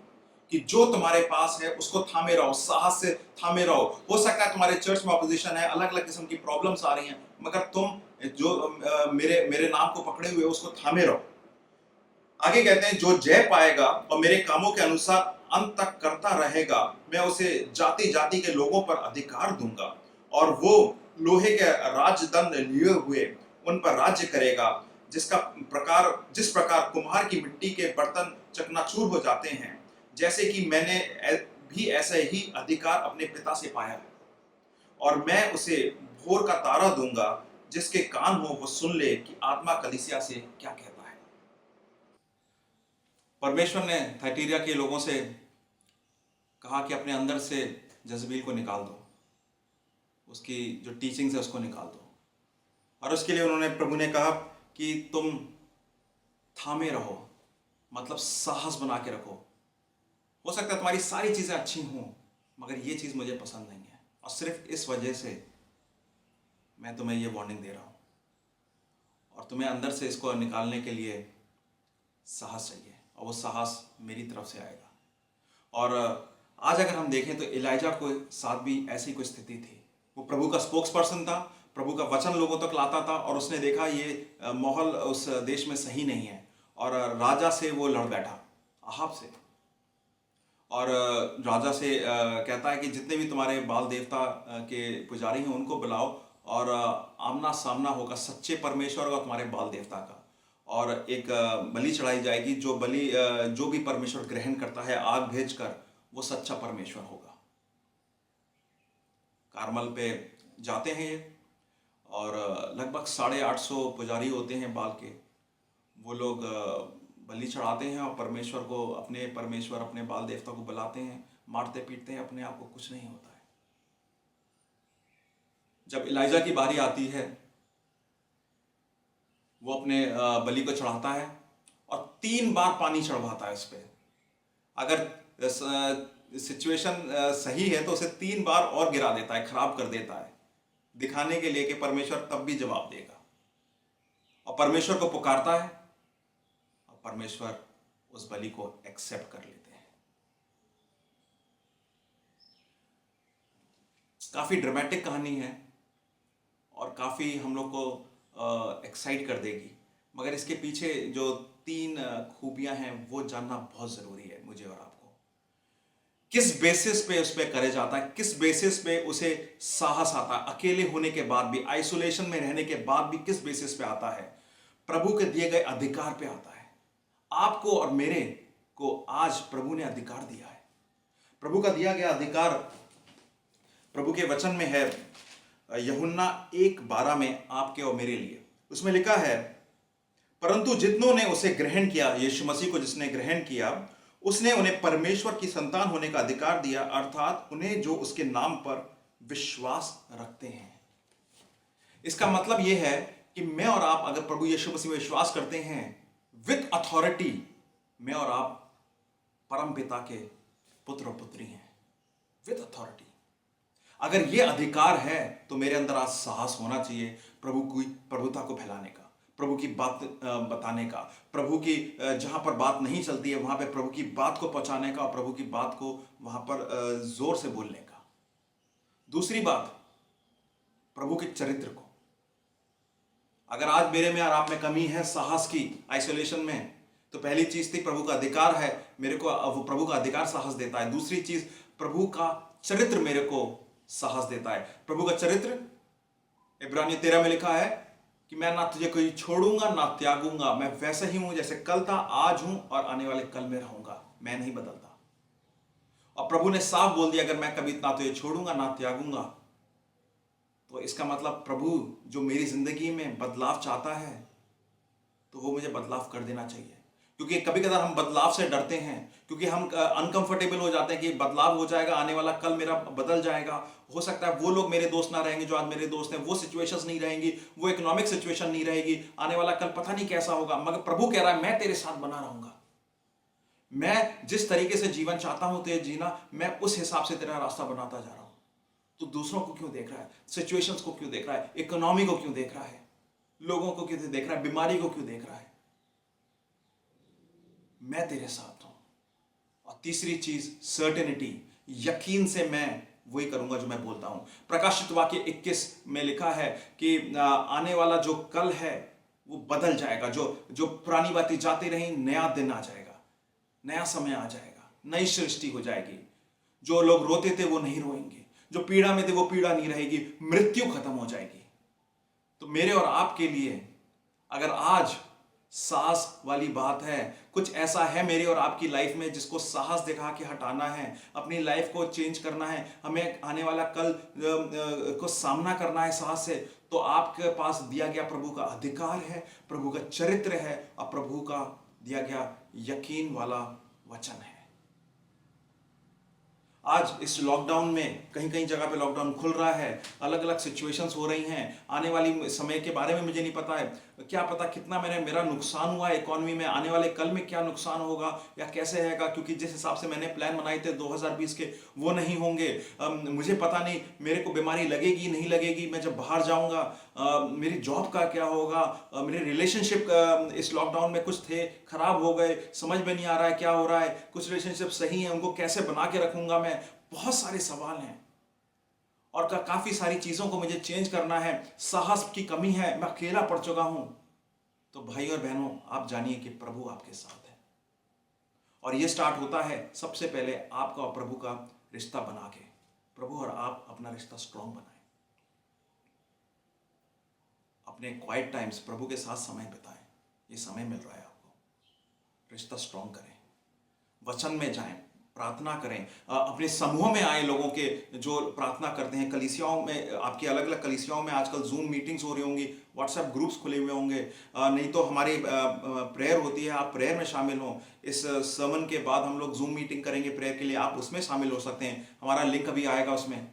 कि जो तुम्हारे पास है उसको थामे रहो, साहस से थामे रहो। हो सकता है तुम्हारे चर्च में ऑपोजिशन है, अलग अलग किस्म की प्रॉब्लम्स आ रही हैं, मगर तुम जो मेरे नाम को पकड़े हुए उसको थामे रहो। आगे कहते हैं, जो जय पाएगा और मेरे कामों के अनुसार अंत तक करता रहेगा, मैं उसे जाति जाति के लोगों पर अधिकार दूंगा और वो लोहे के राजदंड लिए हुए उन पर राज्य करेगा। जिस प्रकार कुम्हार की मिट्टी के बर्तन चकनाचूर हो जाते हैं, जैसे कि मैंने भी ऐसे ही अधिकार अपने पिता से पाया है। और मैं उसे भोर का तारा दूंगा, जिसके कान हो वो सुन ले कि आत्मा कलीसिया से क्या कहता है। परमेश्वर ने थैटीरिया के लोगों से कहा कि अपने अंदर से जज़बील को निकाल दो, उसकी जो टीचिंग्स है उसको निकाल दो। और उसके लिए उन्होंने प्रभु ने कहा कि तुम थामे रहो, मतलब साहस बना के रखो। हो सकता है तुम्हारी सारी चीज़ें अच्छी हों, मगर ये चीज़ मुझे पसंद नहीं है, और सिर्फ इस वजह से मैं तुम्हें ये वार्निंग दे रहा हूँ। और तुम्हें अंदर से इसको निकालने के लिए साहस चाहिए, और वो साहस मेरी तरफ से आएगा। और आज अगर हम देखें तो इलाइजा को साथ भी ऐसी कोई स्थिति थी। वो प्रभु का स्पोक्स पर्सन था, प्रभु का वचन लोगों तक लाता था, और उसने देखा ये माहौल उस देश में सही नहीं है, और राजा से वो लड़ बैठा, अहाब से। और राजा से कहता है कि जितने भी तुम्हारे बाल देवता के पुजारी हैं उनको बुलाओ, और आमना सामना होगा सच्चे परमेश्वर और तुम्हारे बाल देवता का, और एक बलि चढ़ाई जाएगी। जो भी परमेश्वर ग्रहण करता है आग भेजकर, वो सच्चा परमेश्वर होगा। कारमल पे जाते हैं ये, और लगभग 850 पुजारी होते हैं बाल के। वो लोग बलि चढ़ाते हैं और अपने बाल देवता को बुलाते हैं, मारते पीटते हैं, अपने आप को कुछ नहीं होता है। जब इलाइजा की बारी आती है, वो अपने बलि को चढ़ाता है और 3 बार पानी चढ़वाता है इस पे। अगर सिचुएशन सही है तो उसे 3 बार और गिरा देता है, खराब कर देता है, दिखाने के लिए कि परमेश्वर तब भी जवाब देगा। और परमेश्वर को पुकारता है और परमेश्वर उस बलि को एक्सेप्ट कर लेते हैं। काफी ड्रामेटिक कहानी है और काफी हम लोग को एक्साइट कर देगी, मगर इसके पीछे जो 3 खूबियां हैं वो जानना बहुत जरूरी है मुझे और आपको। किस बेसिस पे उस पे करे जाता है, किस बेसिस पे उसे साहस आता है, अकेले होने के बाद भी, आइसोलेशन में रहने के बाद भी किस बेसिस पे आता है? प्रभु के दिए गए अधिकार पे आता है। आपको और मेरे को आज प्रभु ने अधिकार दिया है। प्रभु का दिया गया अधिकार प्रभु के वचन में है, यूहन्ना 1:12 में आपके और मेरे लिए। उसमें लिखा है, परंतु जितनों ने उसे ग्रहण किया, यीशु मसीह को जिसने ग्रहण किया, उसने उन्हें परमेश्वर की संतान होने का अधिकार दिया, अर्थात उन्हें जो उसके नाम पर विश्वास रखते हैं। इसका मतलब यह है कि मैं और आप अगर प्रभु यीशु मसीह में विश्वास करते हैं, विद अथॉरिटी मैं और आप परम पिता के पुत्र और पुत्री हैं, विद अथॉरिटी। अगर ये अधिकार है तो मेरे अंदर आज साहस होना चाहिए प्रभु की प्रभुता को फैलाने का, प्रभु की बात बताने का, प्रभु की जहां पर बात नहीं चलती है वहां पे प्रभु की बात को पहुंचाने का और प्रभु की बात को वहां पर जोर से बोलने का। दूसरी बात, प्रभु के चरित्र को। अगर आज मेरे में और आप में कमी है साहस की आइसोलेशन में, तो पहली चीज थी प्रभु का अधिकार है मेरे को, वो प्रभु का अधिकार साहस देता है। दूसरी चीज, प्रभु का चरित्र मेरे को साहस देता है। प्रभु का चरित्र इब्रानियों 13 में लिखा है कि मैं ना तुझे कोई छोड़ूंगा ना त्यागूंगा, मैं वैसा ही हूं जैसे कल था, आज हूं और आने वाले कल में रहूंगा, मैं नहीं बदलता। और प्रभु ने साफ बोल दिया, अगर मैं कभी ना तुझे छोड़ूंगा ना त्यागूंगा, तो इसका मतलब प्रभु जो मेरी जिंदगी में बदलाव चाहता है तो वो मुझे बदलाव कर देना चाहिए। क्योंकि कभी कभार हम बदलाव से डरते हैं, क्योंकि हम अनकंफर्टेबल हो जाते हैं कि बदलाव हो जाएगा, आने वाला कल मेरा बदल जाएगा। हो सकता है वो लोग मेरे दोस्त ना रहेंगे जो आज मेरे दोस्त हैं, वो सिचुएशंस नहीं रहेंगी, वो इकोनॉमिक सिचुएशन नहीं रहेगी, आने वाला कल पता नहीं कैसा होगा। मगर प्रभु कह रहा है मैं तेरे साथ बना रहूंगा, मैं जिस तरीके से जीवन चाहता हूं तेरे जीना, मैं उस हिसाब से तेरा रास्ता बनाता जा रहा हूं। तो दूसरों को क्यों देख रहा है, सिचुएशंस को क्यों देख रहा है, इकोनॉमी को क्यों देख रहा है, लोगों को क्यों देख रहा है, बीमारी को क्यों देख रहा है? मैं तेरे साथ हूं। और तीसरी चीज, सर्टेनिटी, यकीन से मैं वही करूंगा जो मैं बोलता हूं। प्रकाशित वाक्य 21 में लिखा है कि आने वाला जो कल है वो बदल जाएगा, जो पुरानी बातें जाती रही, नया दिन आ जाएगा, नया समय आ जाएगा, नई सृष्टि हो जाएगी। जो लोग रोते थे वो नहीं रोएंगे, जो पीड़ा में थे वो पीड़ा नहीं रहेगी, मृत्यु खत्म हो जाएगी। तो मेरे और आपके लिए अगर आज साहस वाली बात है, कुछ ऐसा है मेरी और आपकी लाइफ में जिसको साहस दिखा के हटाना है, अपनी लाइफ को चेंज करना है, हमें आने वाला कल को सामना करना है साहस से, तो आपके पास दिया गया प्रभु का अधिकार है, प्रभु का चरित्र है और प्रभु का दिया गया यकीन वाला वचन है। आज इस लॉकडाउन में कहीं कहीं जगह पे लॉकडाउन खुल रहा है, अलग अलग सिचुएशंस हो रही हैं, आने वाली समय के बारे में मुझे नहीं पता है, क्या पता कितना मेरा नुकसान हुआ है इकोनॉमी में, आने वाले कल में क्या नुकसान होगा या कैसे रहेगा, क्योंकि जिस हिसाब से मैंने प्लान बनाए थे 2020 के वो नहीं होंगे। मुझे पता नहीं मेरे को बीमारी लगेगी नहीं लगेगी, मैं जब बाहर जाऊंगा मेरी जॉब का क्या होगा, मेरे रिलेशनशिप इस लॉकडाउन में कुछ थे खराब हो गए, समझ में नहीं आ रहा है क्या हो रहा है, कुछ रिलेशनशिप सही है उनको कैसे बना के रखूंगा मैं, बहुत सारे सवाल हैं और काफी सारी चीजों को मुझे चेंज करना है, साहस की कमी है, मैं अकेला पड़ चुका हूं। तो भाई और बहनों, आप जानिए कि प्रभु आपके साथ है और यह स्टार्ट होता है सबसे पहले आपका और प्रभु का रिश्ता बना के। प्रभु और आप अपना रिश्ता स्ट्रांग बनाएं, अपने क्वाइट टाइम्स प्रभु के साथ समय बिताएं, ये समय मिल रहा है आपको, रिश्ता स्ट्रांग करें, वचन में जाएं, प्रार्थना करें, अपने समूह में आए लोगों के जो प्रार्थना करते हैं, कलीसियाओं में, आपकी अलग अलग कलीसियाओं में आजकल जूम मीटिंग्स हो रही होंगी, व्हाट्सएप ग्रुप्स खुले हुए होंगे, नहीं तो हमारी प्रेयर होती है, आप प्रेयर में शामिल हों। इस सर्मन के बाद हम लोग जूम मीटिंग करेंगे प्रेयर के लिए, आप उसमें शामिल हो सकते हैं, हमारा लिंक अभी आएगा उसमें।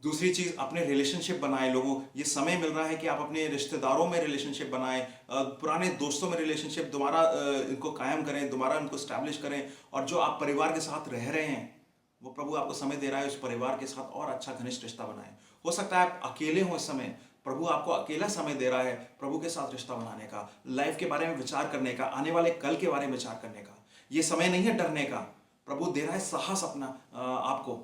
दूसरी चीज, अपने रिलेशनशिप बनाए लोगों, ये समय मिल रहा है कि आप अपने रिश्तेदारों में रिलेशनशिप बनाएं, पुराने दोस्तों में रिलेशनशिप दोबारा इनको कायम करें, दोबारा इनको स्टैब्लिश करें, और जो आप परिवार के साथ रह रहे हैं वो प्रभु आपको समय दे रहा है उस परिवार के साथ और अच्छा घनिष्ठ रिश्ता बनाएं। हो सकता है आप अकेले हो इस समय, प्रभु आपको अकेला समय दे रहा है प्रभु के साथ रिश्ता बनाने का, लाइफ के बारे में विचार करने का, आने वाले कल के बारे में विचार करने का। ये समय नहीं है डरने का, प्रभु दे रहा है साहस अपना आपको।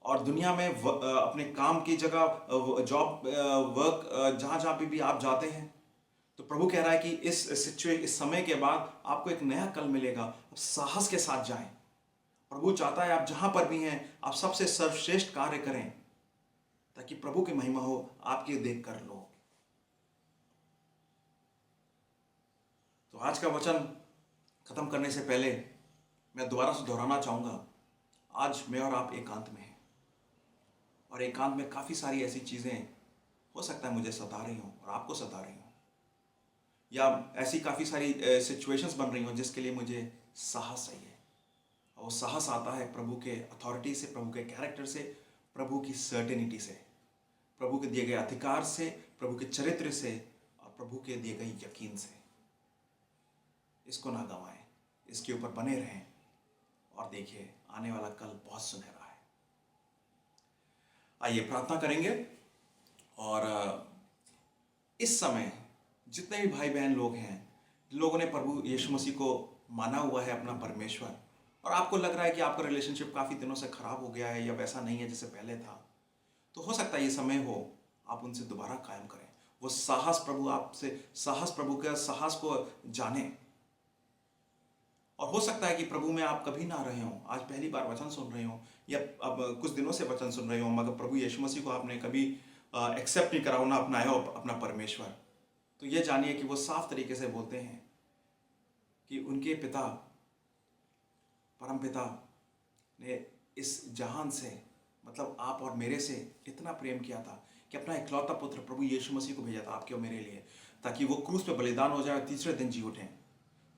और दुनिया में अपने काम की जगह, जॉब, वर्क, जहां पे भी आप जाते हैं, तो प्रभु कह रहा है कि इस समय के बाद आपको एक नया कल मिलेगा, आप साहस के साथ जाएं। प्रभु चाहता है आप जहां पर भी हैं आप सबसे सर्वश्रेष्ठ कार्य करें ताकि प्रभु की महिमा हो आपके देख कर लोग। तो आज का वचन खत्म करने से पहले मैं दोबारा से दोहराना चाहूंगा, आज मैं और आप एकांत में हैं और एकांत में काफी सारी ऐसी चीजें हो सकता है मुझे सता रही हूं और आपको सता रही हूं, या ऐसी काफी सारी सिचुएशंस बन रही हूं जिसके लिए मुझे साहस चाहिए। और वो साहस आता है प्रभु के अथॉरिटी से, प्रभु के कैरेक्टर से, प्रभु की सर्टेनिटी से, प्रभु के दिए गए अधिकार से, प्रभु के चरित्र से और प्रभु के दिए गए यकीन से। इसको ना गंवाएं। इसके ऊपर बने रहें और देखिए आने वाला कल बहुत सुनहरा है। आइए प्रार्थना करेंगे। और इस समय जितने भी भाई बहन लोग हैं, लोगों ने प्रभु यीशु मसीह को माना हुआ है अपना परमेश्वर, और आपको लग रहा है कि आपका रिलेशनशिप काफ़ी दिनों से खराब हो गया है या वैसा नहीं है जैसे पहले था, तो हो सकता है ये समय हो आप उनसे दोबारा कायम करें। वो साहस प्रभु आपसे, साहस प्रभु के साहस को जाने। और हो सकता है कि प्रभु में आप कभी ना रहे हो, आज पहली बार वचन सुन रहे हो या अब कुछ दिनों से वचन सुन रहे हो, मगर प्रभु यीशु मसीह को आपने कभी एक्सेप्ट नहीं करा हो, ना अपनाया हो अपना परमेश्वर, तो ये जानिए कि वो साफ तरीके से बोलते हैं कि उनके पिता, परम पिता ने इस जहान से, मतलब आप और मेरे से इतना प्रेम किया था कि अपना इकलौता पुत्र प्रभु यीशु मसीह को भेजा था आपके और मेरे लिए, ताकि वो क्रूस पे बलिदान हो जाए और तीसरे दिन जी उठें।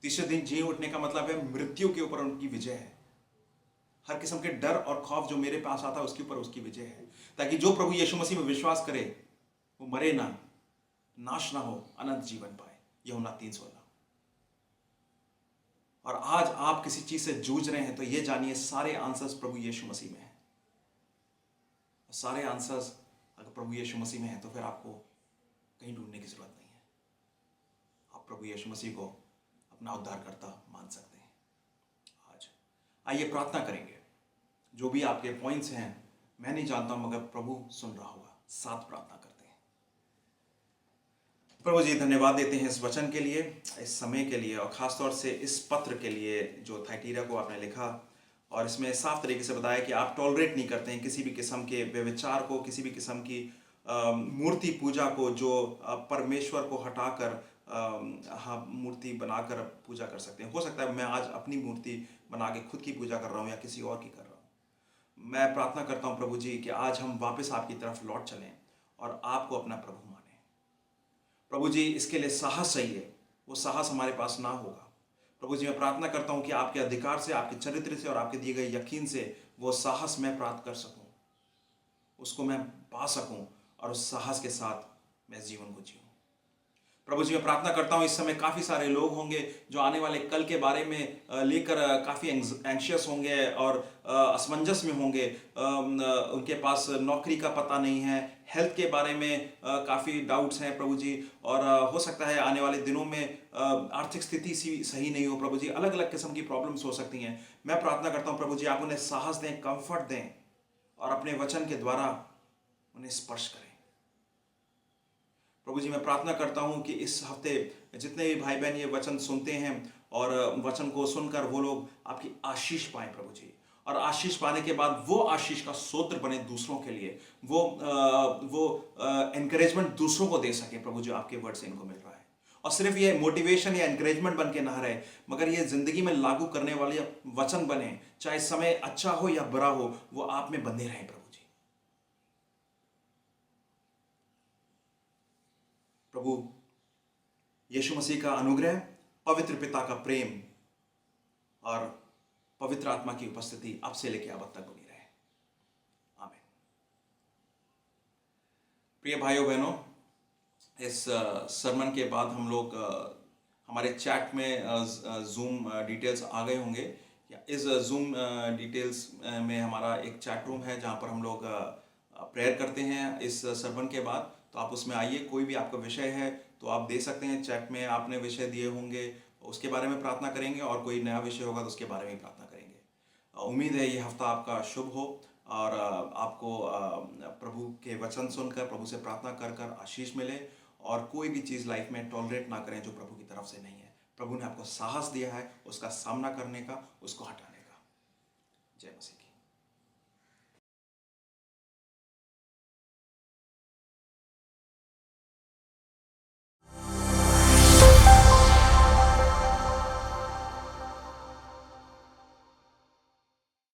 तीसरे दिन जी उठने का मतलब है मृत्यु के ऊपर उनकी विजय है। हर किस्म के डर और खौफ जो मेरे पास आता है उसके ऊपर उसकी विजय है, ताकि जो प्रभु यीशु मसीह में विश्वास करे वो मरे ना, नाश ना हो, अनंत जीवन पाए। यूहन्ना 3:16। और आज आप किसी चीज से जूझ रहे हैं तो ये जानिए सारे आंसर्स प्रभु यीशु मसीह में हैं। सारे आंसर्स अगर प्रभु यीशु मसीह में है तो फिर आपको कहीं ढूंढने की जरूरत नहीं है। आप प्रभु यीशु मसीह को अपना उद्धारकर्ता मान सकते हैं आज। आइए प्रार्थना करेंगे। जो भी आपके पॉइंट्स हैं मैं नहीं जानता हूं, मगर प्रभु सुन रहा होगा। साथ प्रार्थना करते हैं। प्रभु जी धन्यवाद देते हैं इस वचन के लिए, इस समय के लिए, और खासतौर से इस पत्र के लिए जो थाइटीरा को आपने लिखा, और इसमें साफ तरीके से बताया कि आप टॉलरेट नहीं करते हैं किसी भी किस्म के व्यभिचार को, किसी भी किस्म की मूर्ति पूजा को, जो परमेश्वर को हटाकर हाँ मूर्ति बनाकर पूजा कर सकते हैं। हो सकता है मैं आज अपनी मूर्ति बना के खुद की पूजा कर रहा हूँ या किसी और की कर रहा हूँ। मैं प्रार्थना करता हूँ प्रभु जी कि आज हम वापस आपकी तरफ लौट चलें और आपको अपना प्रभु मानें। प्रभु जी इसके लिए साहस चाहिए, वो साहस हमारे पास ना होगा। प्रभु जी मैं प्रार्थना करता हूँ कि आपके अधिकार से, आपके चरित्र से और आपके दिए गए यकीन से वो साहस मैं प्राप्त कर सकूँ, उसको मैं पा सकूँ और उस साहस के साथ मैं जीवन को जीऊँ। प्रभु जी मैं प्रार्थना करता हूँ इस समय काफ़ी सारे लोग होंगे जो आने वाले कल के बारे में लेकर काफ़ी एंशियस होंगे और असमंजस में होंगे। उनके पास नौकरी का पता नहीं है, हेल्थ के बारे में काफ़ी डाउट्स हैं प्रभु जी, और हो सकता है आने वाले दिनों में आर्थिक स्थिति सही नहीं हो प्रभु जी। अलग अलग किस्म की प्रॉब्लम्स हो सकती हैं। मैं प्रार्थना करता हूँ प्रभु जी आप उन्हें साहस दें, कंफर्ट दें और अपने वचन के द्वारा उन्हें स्पर्श करें। प्रभु जी मैं प्रार्थना करता हूं कि इस हफ्ते जितने भी भाई बहन ये वचन सुनते हैं और वचन को सुनकर वो लोग आपकी आशीष पाएं प्रभु जी, और आशीष पाने के बाद वो आशीष का स्रोत बने दूसरों के लिए, वो एनकरेजमेंट दूसरों को दे सके प्रभु जी। आपके वर्ड से इनको मिल रहा है, और सिर्फ ये मोटिवेशन या एनकरेजमेंट बन के ना रहे, मगर ये जिंदगी में लागू करने वाले वचन बने, चाहे समय अच्छा हो या बुरा हो, वो आप में बंधे रहें प्रभु जी। प्रभु यीशु मसीह का अनुग्रह, पवित्र पिता का प्रेम और पवित्र आत्मा की उपस्थिति अब से लेकर अब तक बनी रहे। आमीन। प्रिय भाइयों बहनों, इस सरमन के बाद हम लोग हमारे चैट में जूम डिटेल्स आ गए होंगे। इस जूम डिटेल्स में हमारा एक चैट रूम है जहां पर हम लोग प्रेयर करते हैं इस सरमन के बाद। तो आप उसमें आइए, कोई भी आपका विषय है तो आप दे सकते हैं चैट में। आपने विषय दिए होंगे उसके बारे में प्रार्थना करेंगे, और कोई नया विषय होगा तो उसके बारे में प्रार्थना करेंगे। उम्मीद है ये हफ्ता आपका शुभ हो और आपको प्रभु के वचन सुनकर, प्रभु से प्रार्थना कर कर आशीष मिले, और कोई भी चीज़ लाइफ में टॉलरेट ना करें जो प्रभु की तरफ से नहीं है। प्रभु ने आपको साहस दिया है उसका सामना करने का, उसको हटाने का। जय मसीह की।